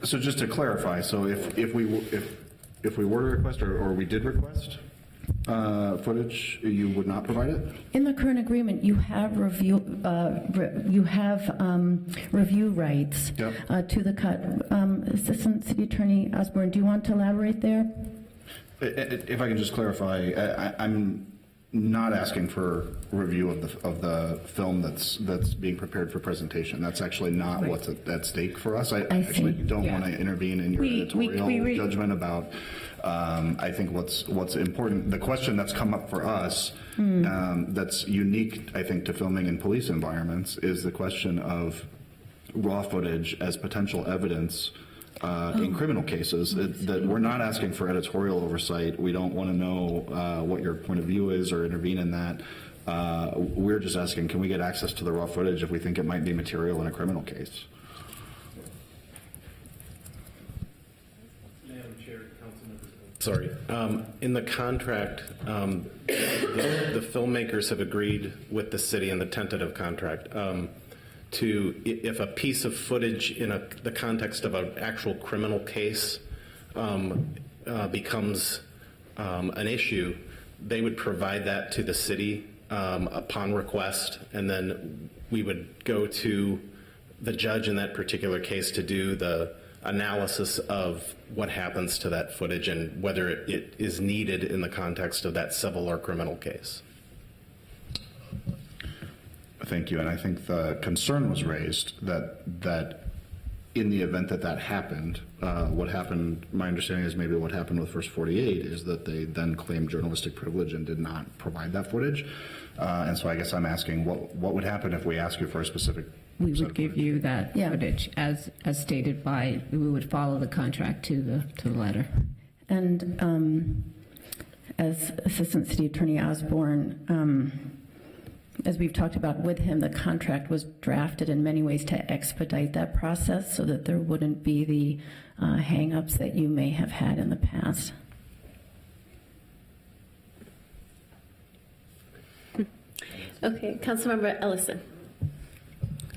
So just to clarify, so if we were to request or we did request footage, you would not provide it? In the current agreement, you have review rights Yep. to the cut. Assistant City Attorney Osborne, do you want to elaborate there? If I can just clarify, I'm not asking for review of the film that's being prepared for presentation. That's actually not what's at stake for us. I actually don't want to intervene in your editorial judgment about. I think what's important. The question that's come up for us that's unique, I think, to filming in police environments is the question of raw footage as potential evidence. In criminal cases, that we're not asking for editorial oversight. We don't want to know what your point of view is or intervene in that. We're just asking, can we get access to the raw footage if we think it might be material in a criminal case? Madam Chair, council members. Sorry. In the contract, the filmmakers have agreed with the city in the tentative contract to, if a piece of footage in the context of an actual criminal case becomes an issue, they would provide that to the city upon request, and then we would go to the judge in that particular case to do the analysis of what happens to that footage and whether it is needed in the context of that civil or criminal case. Thank you. And I think the concern was raised that in the event that happened, what happened, my understanding is maybe what happened with First 48 is that they then claimed journalistic privilege and did not provide that footage. And so I guess I'm asking what would happen if we ask you for a specific We would give you that footage as stated by, we would follow the contract to the letter. And as Assistant City Attorney Osborne, as we've talked about with him, the contract was drafted in many ways to expedite that process so that there wouldn't be the hang-ups that you may have had in the past. Okay, Councilmember Ellison.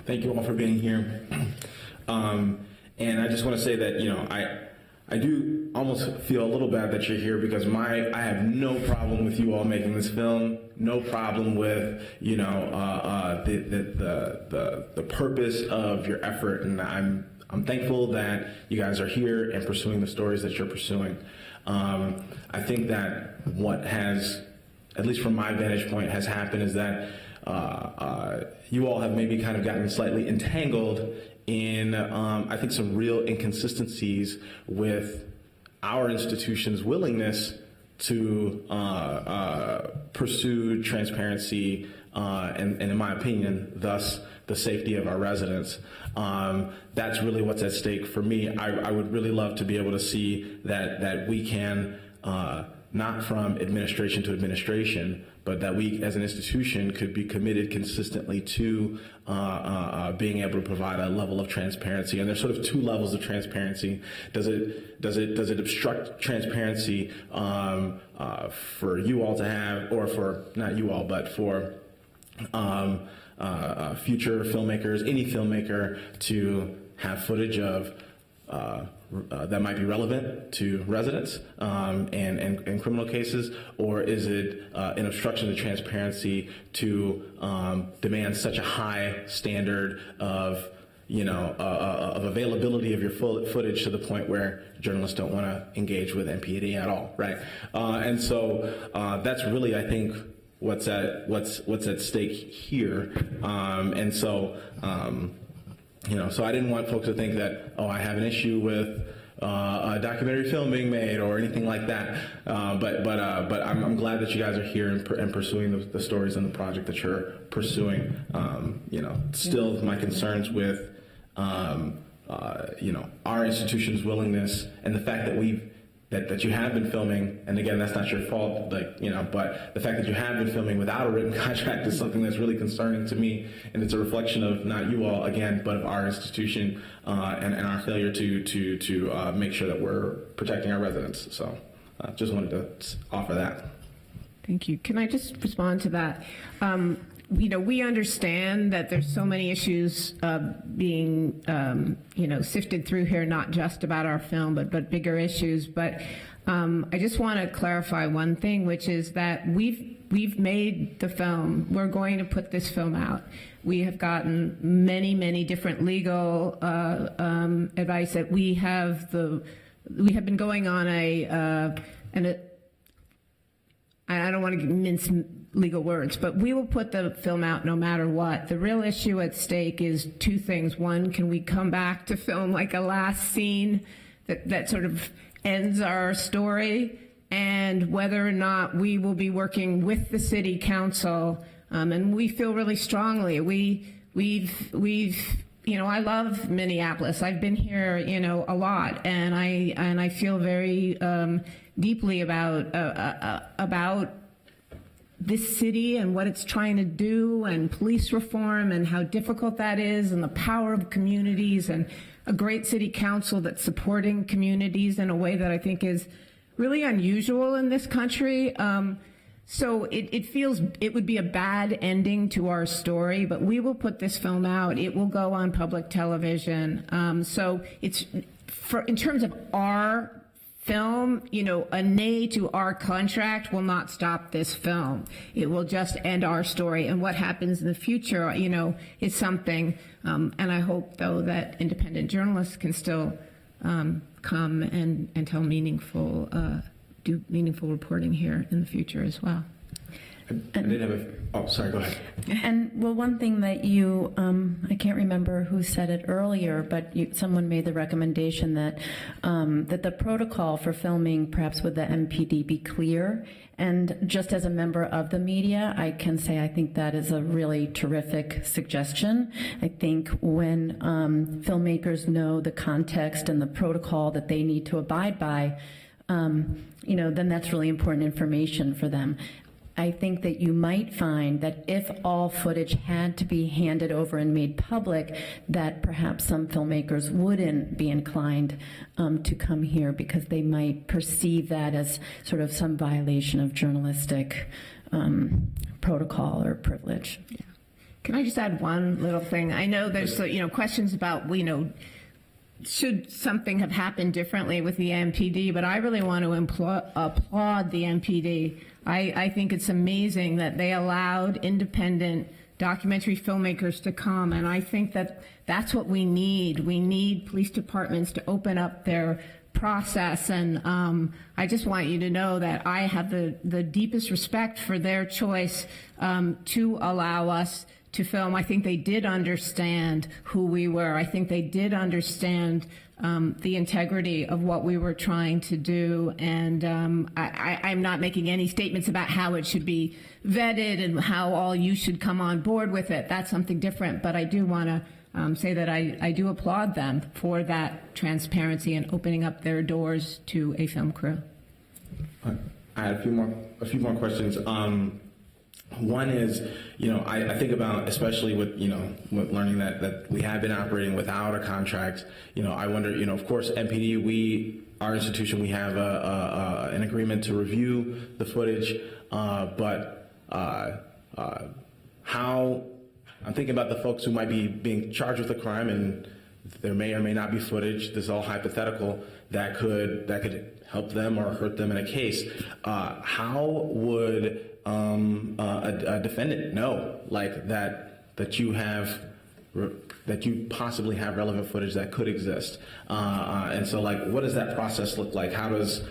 Thank you all for being here. And I just want to say that, I do almost feel a little bad that you're here because I have no problem with you all making this film, no problem with, the purpose of your effort. And I'm thankful that you guys are here and pursuing the stories that you're pursuing. I think that what has, at least from my vantage point, has happened is that you all have maybe kind of gotten slightly entangled in, I think, some real inconsistencies with our institution's willingness to pursue transparency and in my opinion, thus the safety of our residents. That's really what's at stake for me. I would really love to be able to see that we can, not from administration to administration, but that we as an institution could be committed consistently to being able to provide a level of transparency. And there's sort of two levels of transparency. Does it obstruct transparency for you all to have, or for not you all, but for future filmmakers, any filmmaker, to have footage of that might be relevant to residents and criminal cases, or is it an obstruction of transparency to demand such a high standard of availability of your footage to the point where journalists don't want to engage with MPD at all, right? And so that's really, I think, what's at stake here, and so. So I didn't want folks to think that, oh, I have an issue with a documentary film being made or anything like that. But I'm glad that you guys are here and pursuing the stories and the project that you're pursuing. Still my concerns with, our institution's willingness and the fact that that you have been filming, and again, that's not your fault, but the fact that you have been filming without a written contract is something that's really concerning to me, and it's a reflection of not you all, again, but of our institution and our failure to make sure that we're protecting our residents. So just wanted to offer that. Thank you. Can I just respond to that? We understand that there's so many issues being, sifted through here, not just about our film, but bigger issues. But I just want to clarify one thing, which is that we've made the film. We're going to put this film out. We have gotten many, many different legal advice that we have been going on I don't want to mince legal words, but we will put the film out no matter what. The real issue at stake is two things. One, can we come back to film like a last scene that sort of ends our story? And whether or not we will be working with the city council, and we feel really strongly. I love Minneapolis. I've been here, a lot, and I feel very deeply about this city and what it's trying to do, and police reform, and how difficult that is, and the power of communities, and a great city council that's supporting communities in a way that I think is really unusual in this country. So it feels it would be a bad ending to our story, but we will put this film out. It will go on public television. So it's in terms of our film, a nay to our contract will not stop this film. It will just end our story. And what happens in the future, is something. And I hope, though, that independent journalists can still come and tell do meaningful reporting here in the future as well. Sorry, go ahead. And one thing that you, I can't remember who said it earlier, but someone made the recommendation that that the protocol for filming, perhaps with the MPD, be clear. And just as a member of the media, I can say I think that is a really terrific suggestion. I think when filmmakers know the context and the protocol that they need to abide by, then that's really important information for them. I think that you might find that if all footage had to be handed over and made public, that perhaps some filmmakers wouldn't be inclined to come here because they might perceive that as sort of some violation of journalistic protocol or privilege. Yeah. Can I just add one little thing? I know there's questions about should something have happened differently with the MPD, but I really want to applaud the MPD. I think it's amazing that they allowed independent documentary filmmakers to come, and I think that that's what we need. We need police departments to open up their process, and I just want you to know that I have the deepest respect for their choice to allow us to film. I think they did understand who we were. I think they did understand the integrity of what we were trying to do. And I'm not making any statements about how it should be vetted and how all you should come on board with it. That's something different. But I do want to say that I do applaud them for that transparency and opening up their doors to a film crew. I had a few more questions. One is, I think about, especially with learning that we have been operating without a contract. I wonder, of course, MPD, our institution, we have an agreement to review the footage, but how I'm thinking about the folks who might be being charged with a crime, and there may or may not be footage. This is all hypothetical that could help them or hurt them in a case. How would a defendant know, like that you possibly have relevant footage that could exist? And so, like, what does that process look like? How does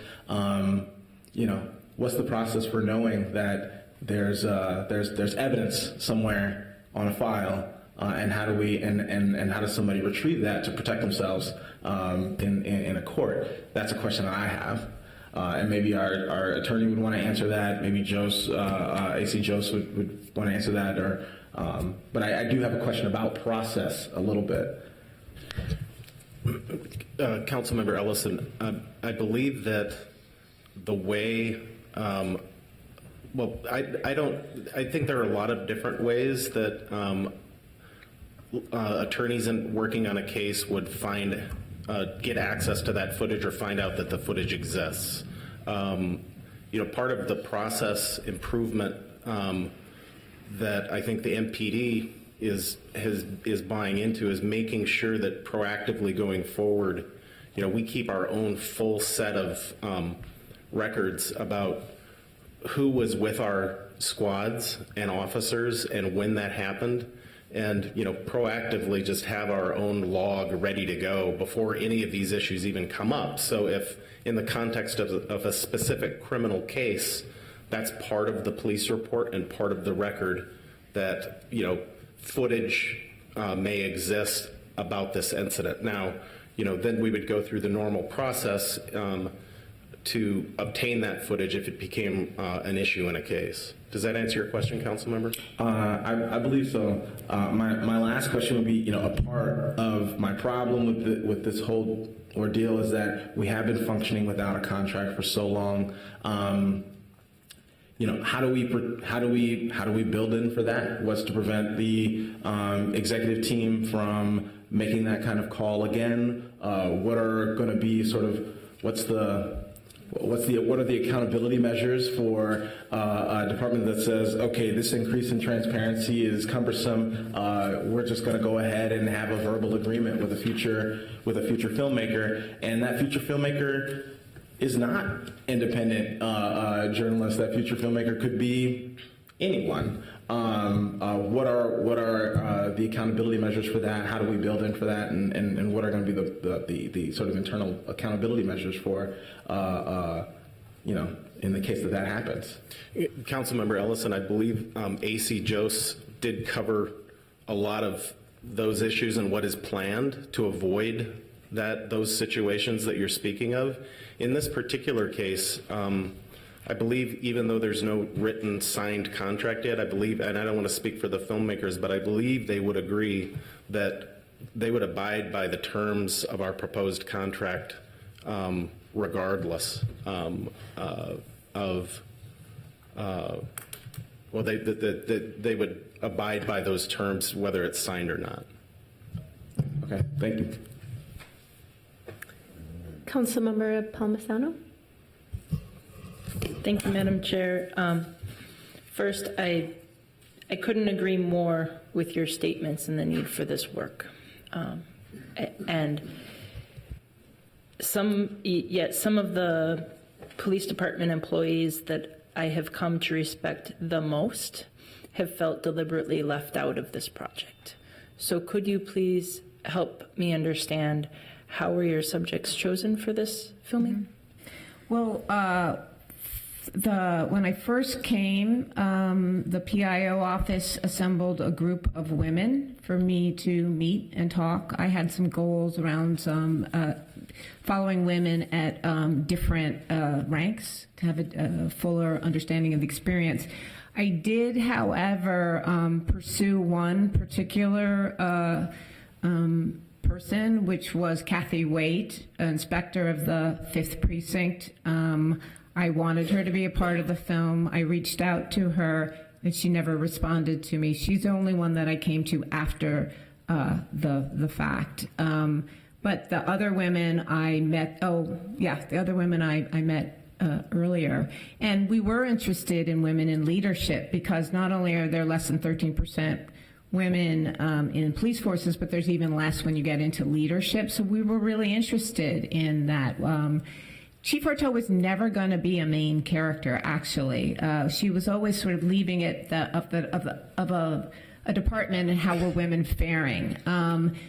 what's the process for knowing that there's evidence somewhere on a file? And how do we and how does somebody retrieve that to protect themselves in a court? That's a question that I have, and maybe our attorney would want to answer that. Maybe AC Jose would want to answer that, or but I do have a question about process a little bit. Councilmember Ellison, I believe that the way. I think there are a lot of different ways that. Attorneys working on a case would get access to that footage or find out that the footage exists. Part of the process improvement that I think the MPD is buying into is making sure that proactively going forward, we keep our own full set of records about who was with our squads and officers and when that happened. And, proactively just have our own log ready to go before any of these issues even come up. So if in the context of a specific criminal case, that's part of the police report and part of the record that, footage may exist about this incident. Now, then we would go through the normal process to obtain that footage if it became an issue in a case. Does that answer your question, council member? I believe so. My last question would be, a part of my problem with this whole ordeal is that we have been functioning without a contract for so long. How do we build in for that? What's to prevent the executive team from making that kind of call again? What are going to be what are the accountability measures for a department that says, okay, this increase in transparency is cumbersome. We're just going to go ahead and have a verbal agreement with a future filmmaker, and that future filmmaker is not independent journalist. That future filmmaker could be anyone. What are the accountability measures for that? How do we build in for that? And what are going to be the sort of internal accountability measures for, in the case that happens? Councilmember Ellison, I believe AC Jose did cover a lot of those issues and what is planned to avoid those situations that you're speaking of. In this particular case, I believe, even though there's no written signed contract yet, I believe, and I don't want to speak for the filmmakers, but I believe they would agree that they would abide by the terms of our proposed contract regardless they would abide by those terms whether it's signed or not. Okay, thank you. Councilmember Palmisano. Thank you, Madam Chair. First, I couldn't agree more with your statements and the need for this work. And some of the police department employees that I have come to respect the most have felt deliberately left out of this project. So could you please help me understand how were your subjects chosen for this filming? Well, when I first came, the PIO office assembled a group of women for me to meet and talk. I had some goals around following women at different ranks to have a fuller understanding of the experience. I did, however, pursue one particular person, which was Kathy Waite, inspector of the 5th Precinct. I wanted her to be a part of the film. I reached out to her, and she never responded to me. She's the only one that I came to after the fact. But the other women I met, the other women I met earlier. And we were interested in women in leadership, because not only are there less than 13% women in police forces, but there's even less when you get into leadership. So we were really interested in that. Chief Arto was never going to be a main character, actually. She was always sort of leaving it of a department and how were women faring.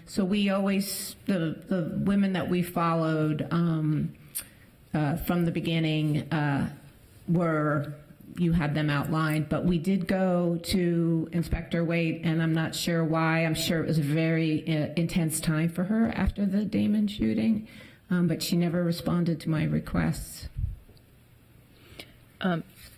So we always, the women that we followed from the beginning were, you had them outlined, but we did go to Inspector Waite, and I'm not sure why. I'm sure it was a very intense time for her after the Damon shooting, but she never responded to my requests.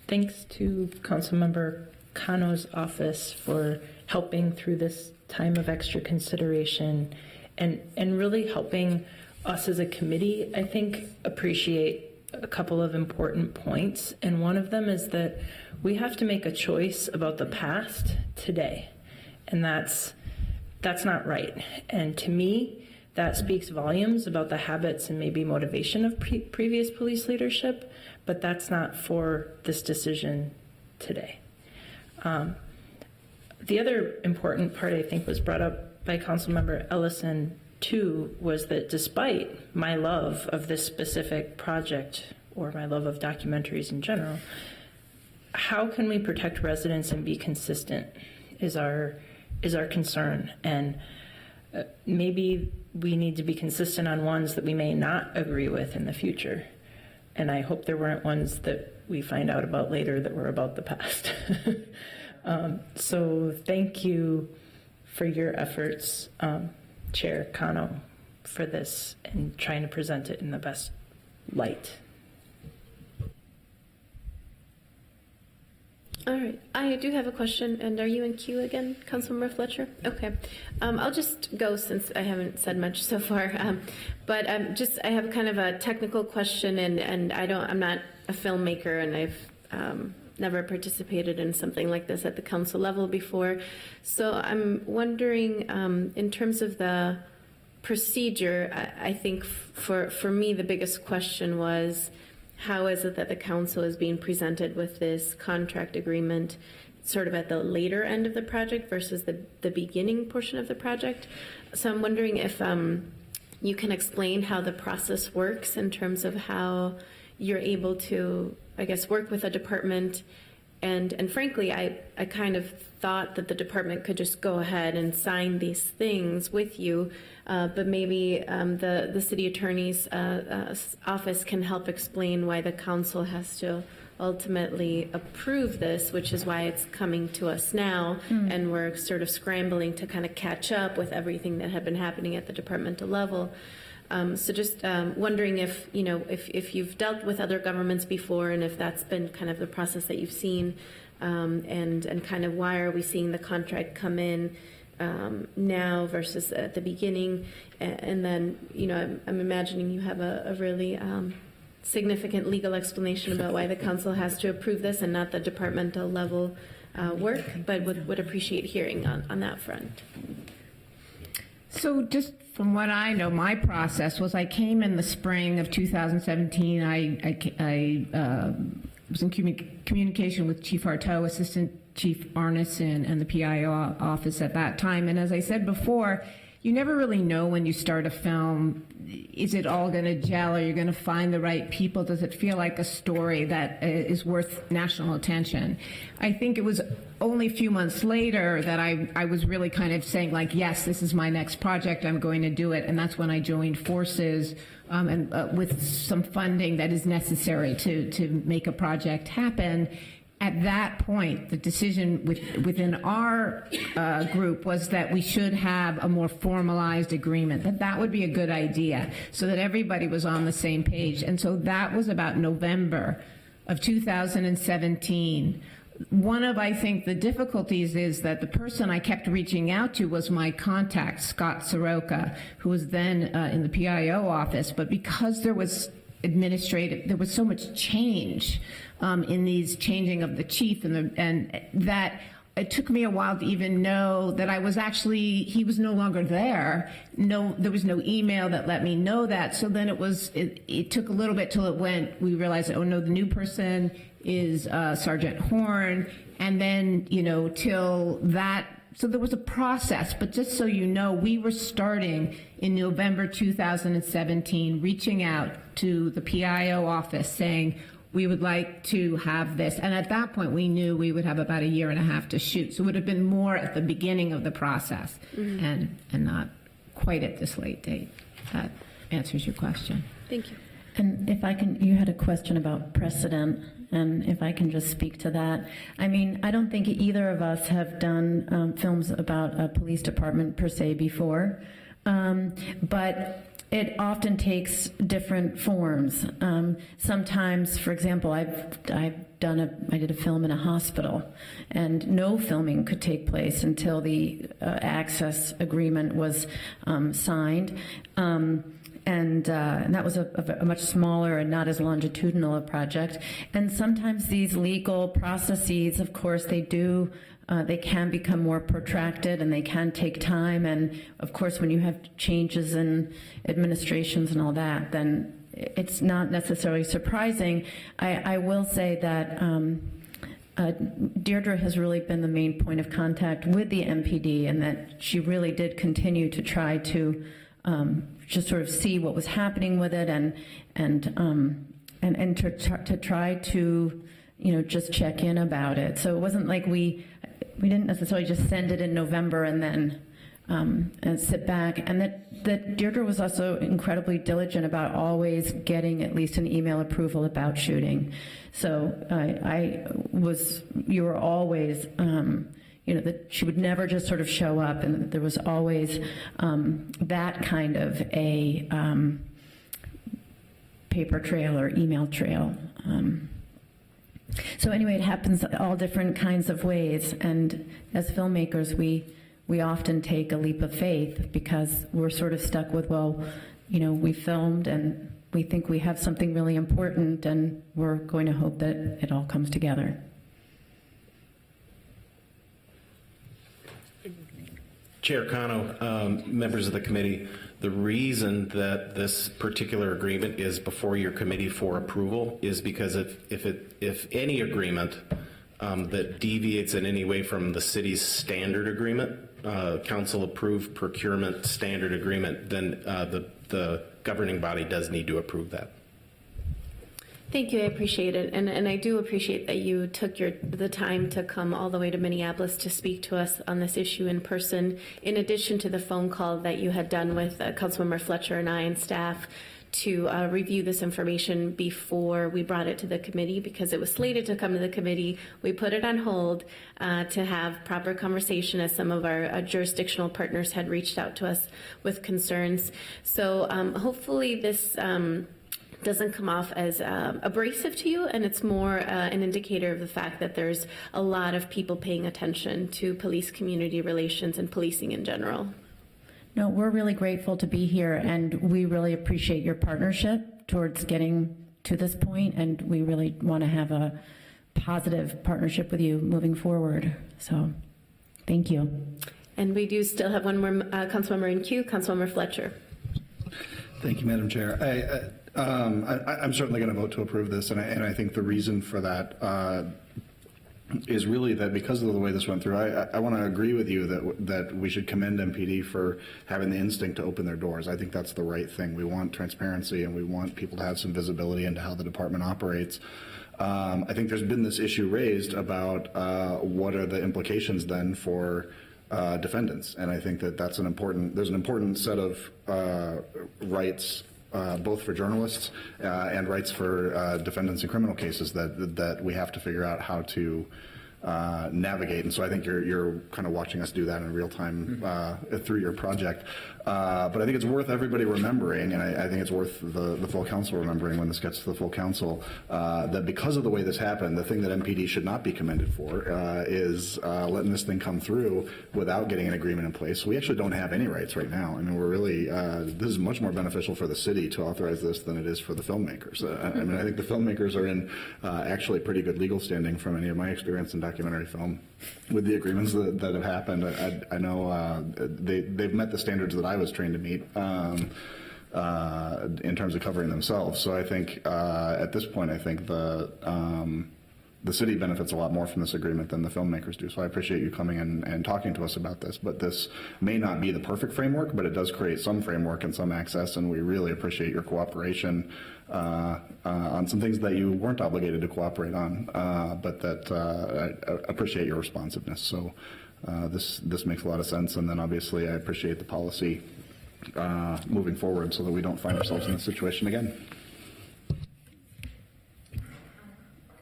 Thanks to Councilmember Cano's office for helping through this time of extra consideration and really helping us as a committee, I think, appreciate a couple of important points. And one of them is that we have to make a choice about the past today. And that's not right. And to me, that speaks volumes about the habits and maybe motivation of previous police leadership, but that's not for this decision today. The other important part, I think, was brought up by Councilmember Ellison too, was that despite my love of this specific project, or my love of documentaries in general, how can we protect residents and be consistent is our concern. And maybe we need to be consistent on ones that we may not agree with in the future. And I hope there weren't ones that we find out about later that were about the past. So thank you for your efforts, Chair Cano, for this and trying to present it in the best light. All right, I do have a question, and are you in queue again, Councilmember Fletcher? Okay, I'll just go since I haven't said much so far. But I have kind of a technical question, and I'm not a filmmaker, and I've never participated in something like this at the council level before. So I'm wondering, in terms of the procedure, I think for me the biggest question was, how is it that the council is being presented with this contract agreement sort of at the later end of the project versus the beginning portion of the project? So I'm wondering if you can explain how the process works in terms of how you're able to, I guess, work with a department. And frankly, I kind of thought that the department could just go ahead and sign these things with you, but maybe the city attorney's office can help explain why the council has to ultimately approve this, which is why it's coming to us now, and we're sort of scrambling to kind of catch up with everything that had been happening at the departmental level. So just wondering if, if you've dealt with other governments before, and if that's been kind of the process that you've seen, and kind of why are we seeing the contract come in now versus at the beginning? And then, I'm imagining you have a really significant legal explanation about why the council has to approve this and not the departmental level work, but would appreciate hearing on that front. So just from what I know, my process was I came in the spring of 2017. I was in communication with Chief Arto, Assistant Chief Arneson, and the PIO office at that time. And as I said before, you never really know when you start a film, is it all going to gel? Are you going to find the right people? Does it feel like a story that is worth national attention? I think it was only a few months later that I was really kind of saying, like, yes, this is my next project, I'm going to do it. And that's when I joined forces and with some funding that is necessary to make a project happen. At that point, the decision within our group was that we should have a more formalized agreement, that would be a good idea, so that everybody was on the same page. And so that was about November of 2017. One of, I think, the difficulties is that the person I kept reaching out to was my contact, Scott Soroka, who was then in the PIO office. But because there was there was so much change in these changing of the chief and that it took me a while to even know that he was no longer there. There was no email that let me know that. So then it took a little bit till we realized, oh no, the new person is Sergeant Horn. And then, till that, so there was a process, but just so you know, we were starting in November 2017, reaching out to the PIO office saying, we would like to have this. And at that point, we knew we would have about a year and a half to shoot. So it would have been more at the beginning of the process and not quite at this late date. That answers your question. Thank you. And if I can, you had a question about precedent, and if I can just speak to that. I mean, I don't think either of us have done films about a police department per se before, but it often takes different forms. Sometimes, for example, I did a film in a hospital, and no filming could take place until the access agreement was signed. And that was a much smaller and not as longitudinal a project. And sometimes these legal processes, of course, they can become more protracted and they can take time. And of course, when you have changes in administrations and all that, then it's not necessarily surprising. I will say that Deirdre has really been the main point of contact with the MPD, and that she really did continue to try to just sort of see what was happening with it and to try to just check in about it. So it wasn't like we didn't necessarily just send it in November and then and sit back. And that Deirdre was also incredibly diligent about always getting at least an email approval about shooting. So you were always that she would never just sort of show up, and there was always that kind of a paper trail or email trail. So anyway, it happens all different kinds of ways, and as filmmakers, we often take a leap of faith because we're sort of stuck with, we filmed and we think we have something really important, and we're going to hope that it all comes together. Chair Cano, members of the committee, the reason that this particular agreement is before your committee for approval is because if any agreement that deviates in any way from the city's standard agreement, council approved procurement standard agreement, then the governing body does need to approve that. Thank you. I appreciate it. And I do appreciate that you took the time to come all the way to Minneapolis to speak to us on this issue in person, in addition to the phone call that you had done with Councilmember Fletcher and I and staff to review this information before we brought it to the committee, because it was slated to come to the committee. We put it on hold to have proper conversation, as some of our jurisdictional partners had reached out to us with concerns. So hopefully this doesn't come off as abrasive to you, and it's more an indicator of the fact that there's a lot of people paying attention to police community relations and policing in general. No, we're really grateful to be here, and we really appreciate your partnership towards getting to this point, and we really want to have a positive partnership with you moving forward. So thank you. And we do still have one more Councilmember in queue, Councilmember Fletcher. Thank you, Madam Chair. I'm certainly going to vote to approve this, and I think the reason for that is really that because of the way this went through, I want to agree with you that we should commend MPD for having the instinct to open their doors. I think that's the right thing. We want transparency and we want people to have some visibility into how the department operates. I think there's been this issue raised about what are the implications then for defendants, and I think there's an important set of rights both for journalists and rights for defendants in criminal cases that we have to figure out how to navigate. And so I think you're kind of watching us do that in real time through your project. But I think it's worth everybody remembering, and I think it's worth the full council remembering when this gets to the full council, that because of the way this happened, the thing that MPD should not be commended for is letting this thing come through without getting an agreement in place. So we actually don't have any rights right now. I mean, we're really, this is much more beneficial for the city to authorize this than it is for the filmmakers. I mean, I think the filmmakers are in actually pretty good legal standing from any of my experience in documentary film with the agreements that have happened. I know they've met the standards that I was trained to meet in terms of covering themselves. So I think at this point, I think the city benefits a lot more from this agreement than the filmmakers do. So I appreciate you coming in and talking to us about this. But this may not be the perfect framework, but it does create some framework and some access, and we really appreciate your cooperation on some things that you weren't obligated to cooperate on, but that I appreciate your responsiveness. So this makes a lot of sense, and then obviously I appreciate the policy moving forward so that we don't find ourselves in this situation again.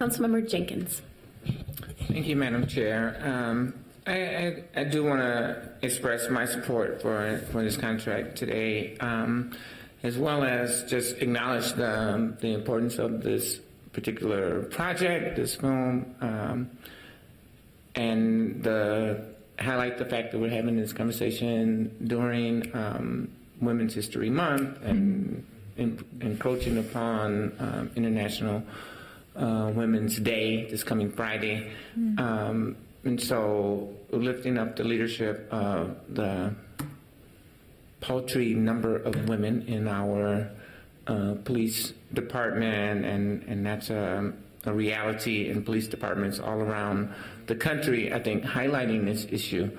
Councilmember Jenkins. Thank you, Madam Chair. I do want to express my support for this contract today, as well as just acknowledge the importance of this particular project, this film, and highlight the fact that we're having this conversation during Women's History Month and encroaching upon International Women's Day this coming Friday. And so lifting up the leadership of the paltry number of women in our police department, and that's a reality in police departments all around the country. I think highlighting this issue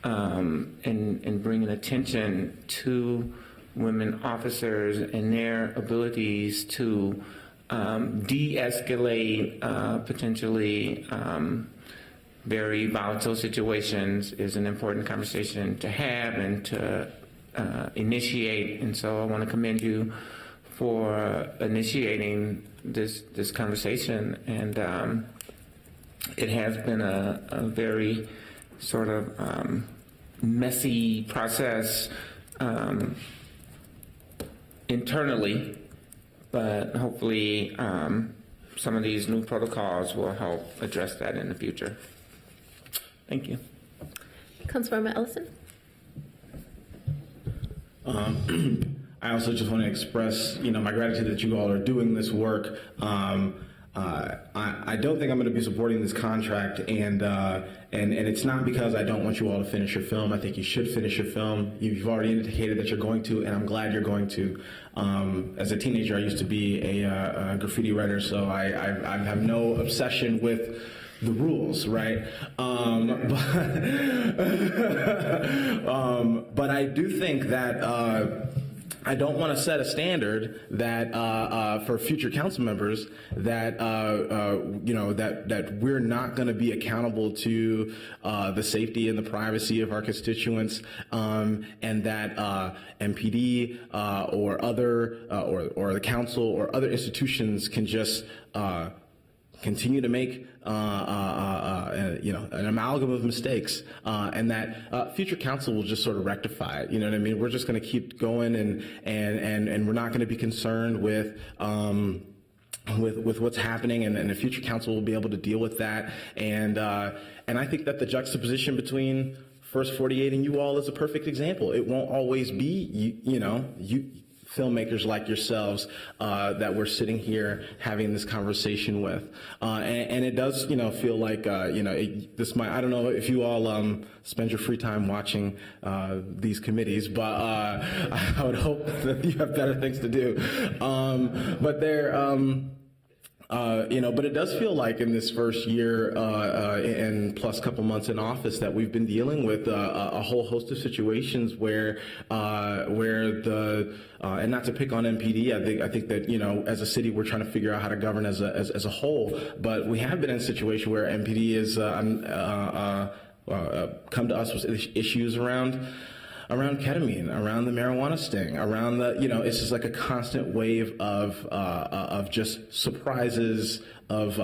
and bringing attention to women officers and their abilities to de-escalate potentially very volatile situations is an important conversation to have and to initiate. And so I want to commend you for initiating this conversation. And it has been a very sort of messy process internally, but hopefully some of these new protocols will help address that in the future. Thank you. Councilmember Ellison. I also just want to express, my gratitude that you all are doing this work. I don't think I'm going to be supporting this contract, and it's not because I don't want you all to finish your film. I think you should finish your film. You've already indicated that you're going to, and I'm glad you're going to. As a teenager, I used to be a graffiti writer, so I have no obsession with the rules, right? But I do think that I don't want to set a standard that for future council members that that we're not going to be accountable to the safety and the privacy of our constituents, and that MPD or other or the council or other institutions can just continue to make an amalgam of mistakes, and that future council will just sort of rectify it. You know what I mean? We're just going to keep going, and we're not going to be concerned with what's happening, and the future council will be able to deal with that. And I think that the juxtaposition between First 48 and you all is a perfect example. It won't always be you filmmakers like yourselves that we're sitting here having this conversation with, and it does feel like this might, I don't know if you all spend your free time watching these committees, but I would hope that you have better things to do, but they're But it does feel like in this first year and plus couple months in office that we've been dealing with a whole host of situations where and not to pick on MPD, I think that as a city we're trying to figure out how to govern as a whole, but we have been in a situation where MPD is come to us with issues around ketamine, around the marijuana sting, around it's just like a constant wave of just surprises, of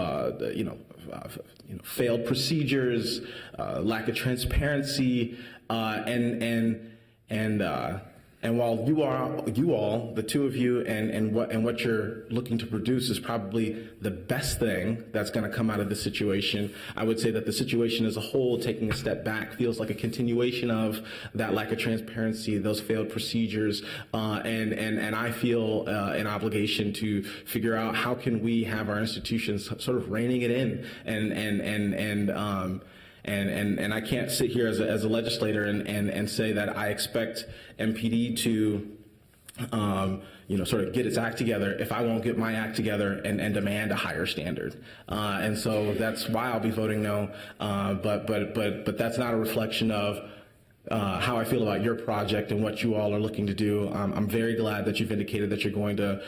failed procedures, lack of transparency, and while you all, the two of you, and what you're looking to produce is probably the best thing that's going to come out of this situation, I would say that the situation as a whole, taking a step back, feels like a continuation of that lack of transparency, those failed procedures, and I feel an obligation to figure out how can we have our institutions sort of reining it in, and I can't sit here as a legislator and say that I expect MPD to, sort of get its act together if I won't get my act together and demand a higher standard. And so that's why I'll be voting no. But that's not a reflection of how I feel about your project and what you all are looking to do. I'm very glad that you've indicated that you're going to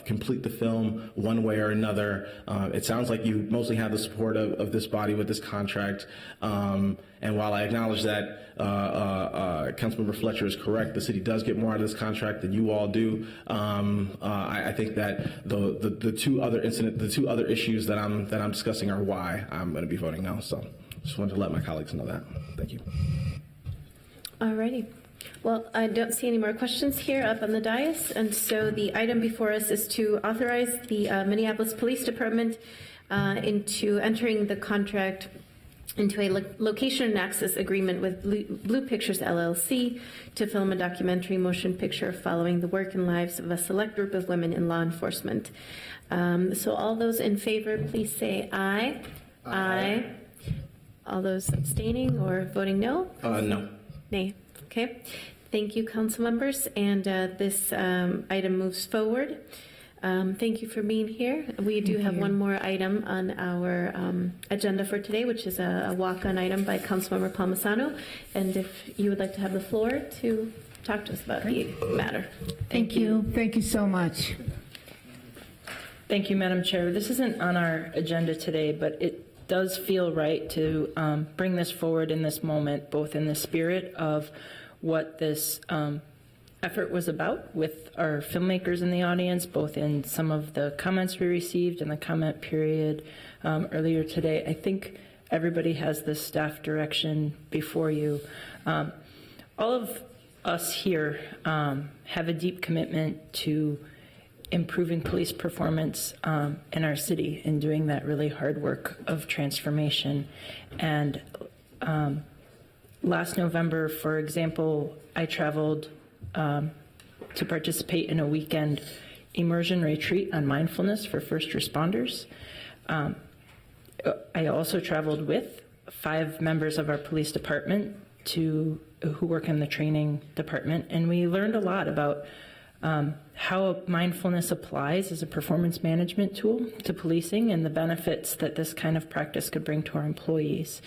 complete the film one way or another. It sounds like you mostly have the support of this body with this contract. And while I acknowledge that Councilmember Fletcher is correct, the city does get more out of this contract than you all do. I think that the two other issues that I'm discussing are why I'm going to be voting no. So just wanted to let my colleagues know that. Thank you. All righty. Well, I don't see any more questions here up on the dais, and so the item before us is to authorize the Minneapolis Police Department into entering the contract into a location and access agreement with Blue Pictures LLC to film a documentary motion picture following the work and lives of a select group of women in law enforcement. So all those in favor, please say aye. Aye. All those abstaining or voting no? No. Nay. Okay. Thank you, council members. And this item moves forward. Thank you for being here. We do have one more item on our agenda for today, which is a walk-on item by Councilmember Palmisano. And if you would like to have the floor to talk to us about the matter. Thank you. Thank you so much. Thank you, Madam Chair. This isn't on our agenda today, but it does feel right to bring this forward in this moment, both in the spirit of what this effort was about with our filmmakers in the audience, both in some of the comments we received in the comment period earlier today. I think everybody has the staff direction before you. All of us here have a deep commitment to improving police performance in our city and doing that really hard work of transformation. And last November, for example, I traveled to participate in a weekend immersion retreat on mindfulness for first responders. I also traveled with 5 members of our police department who work in the training department, and we learned a lot about how mindfulness applies as a performance management tool to policing and the benefits that this kind of practice could bring to our employees.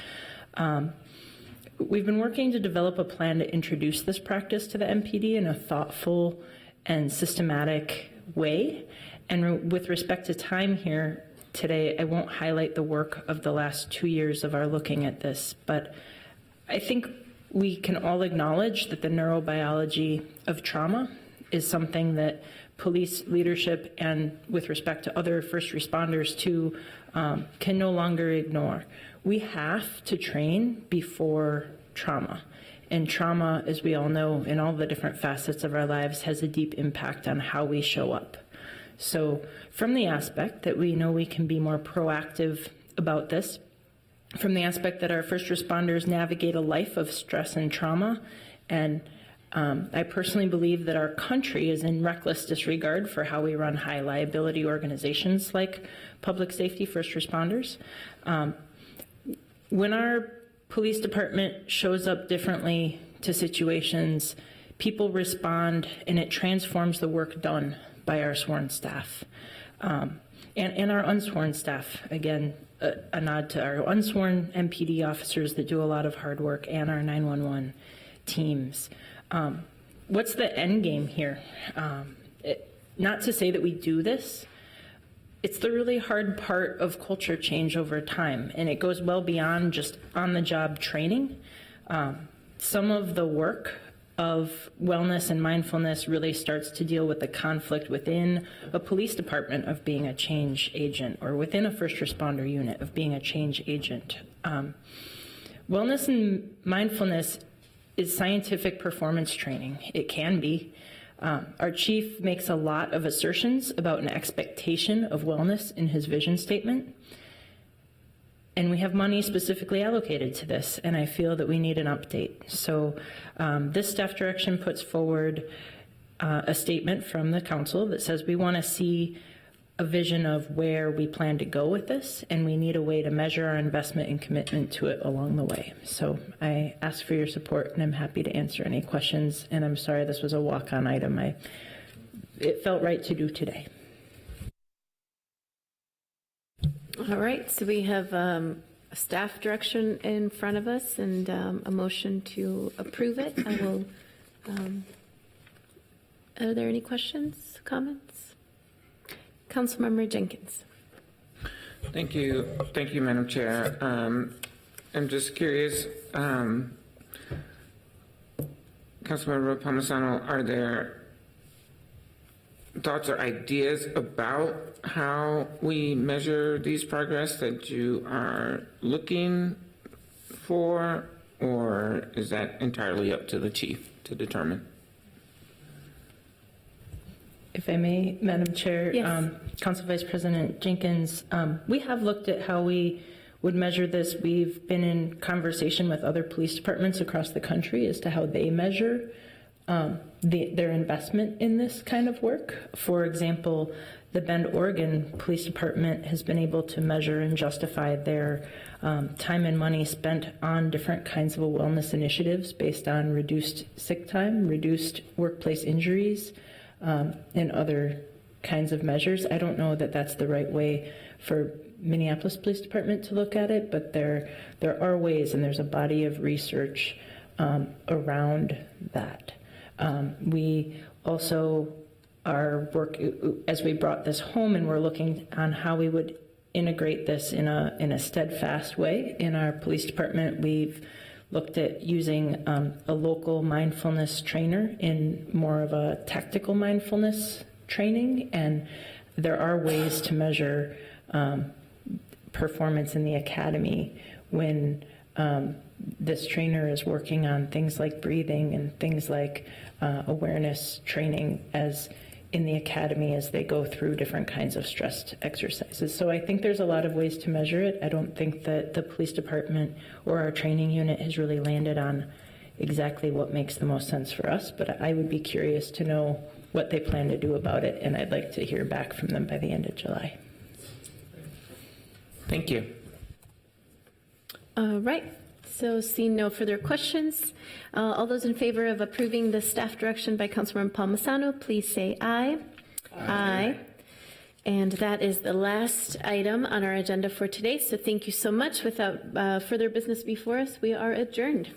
We've been working to develop a plan to introduce this practice to the MPD in a thoughtful and systematic way. And with respect to time here today, I won't highlight the work of the last 2 years of our looking at this, but I think we can all acknowledge that the neurobiology of trauma is something that police leadership and with respect to other first responders too can no longer ignore. We have to train before trauma. And trauma, as we all know, in all the different facets of our lives, has a deep impact on how we show up. So from the aspect that we know we can be more proactive about this, from the aspect that our first responders navigate a life of stress and trauma, and I personally believe that our country is in reckless disregard for how we run high liability organizations like public safety first responders. When our police department shows up differently to situations, people respond and it transforms the work done by our sworn staff. and our unsworn staff. Again, a nod to our unsworn MPD officers that do a lot of hard work and our 911 teams. What's the end game here? Not to say that we do this. It's the really hard part of culture change over time, and it goes well beyond just on-the-job training. Some of the work of wellness and mindfulness really starts to deal with the conflict within a police department of being a change agent, or within a first responder unit of being a change agent. Wellness and mindfulness is scientific performance training. It can be. Our chief makes a lot of assertions about an expectation of wellness in his vision statement. And we have money specifically allocated to this, and I feel that we need an update. So this staff direction puts forward a statement from the council that says we want to see a vision of where we plan to go with this, and we need a way to measure our investment and commitment to it along the way. So I ask for your support, and I'm happy to answer any questions, and I'm sorry this was a walk-on item. It felt right to do today. All right, so we have a staff direction in front of us and a motion to approve it. I will, are there any questions, comments? Councilmember Jenkins. Thank you, Madam Chair. I'm just curious, Councilmember Palmisano, are there thoughts or ideas about how we measure these progress that you are looking for, or is that entirely up to the chief to determine? If I may, Madam Chair, Yes. Council Vice President Jenkins, we have looked at how we would measure this. We've been in conversation with other police departments across the country as to how they measure their investment in this kind of work. For example, the Bend, Oregon Police Department has been able to measure and justify their time and money spent on different kinds of wellness initiatives based on reduced sick time, reduced workplace injuries, and other kinds of measures. I don't know that that's the right way for Minneapolis Police Department to look at it, but there are ways, and there's a body of research around that. We also are as we brought this home, and we're looking on how we would integrate this in a steadfast way in our police department. We've looked at using a local mindfulness trainer in more of a tactical mindfulness training, and there are ways to measure performance in the academy when this trainer is working on things like breathing and things like awareness training as in the academy as they go through different kinds of stressed exercises. So I think there's a lot of ways to measure it. I don't think that the police department or our training unit has really landed on exactly what makes the most sense for us, but I would be curious to know what they plan to do about it, and I'd like to hear back from them by the end of July. Thank you. All right. So seeing no further questions, all those in favor of approving the staff direction by Councilmember Palmisano, please say aye. Aye. And that is the last item on our agenda for today. So thank you so much. Without further business before us, we are adjourned.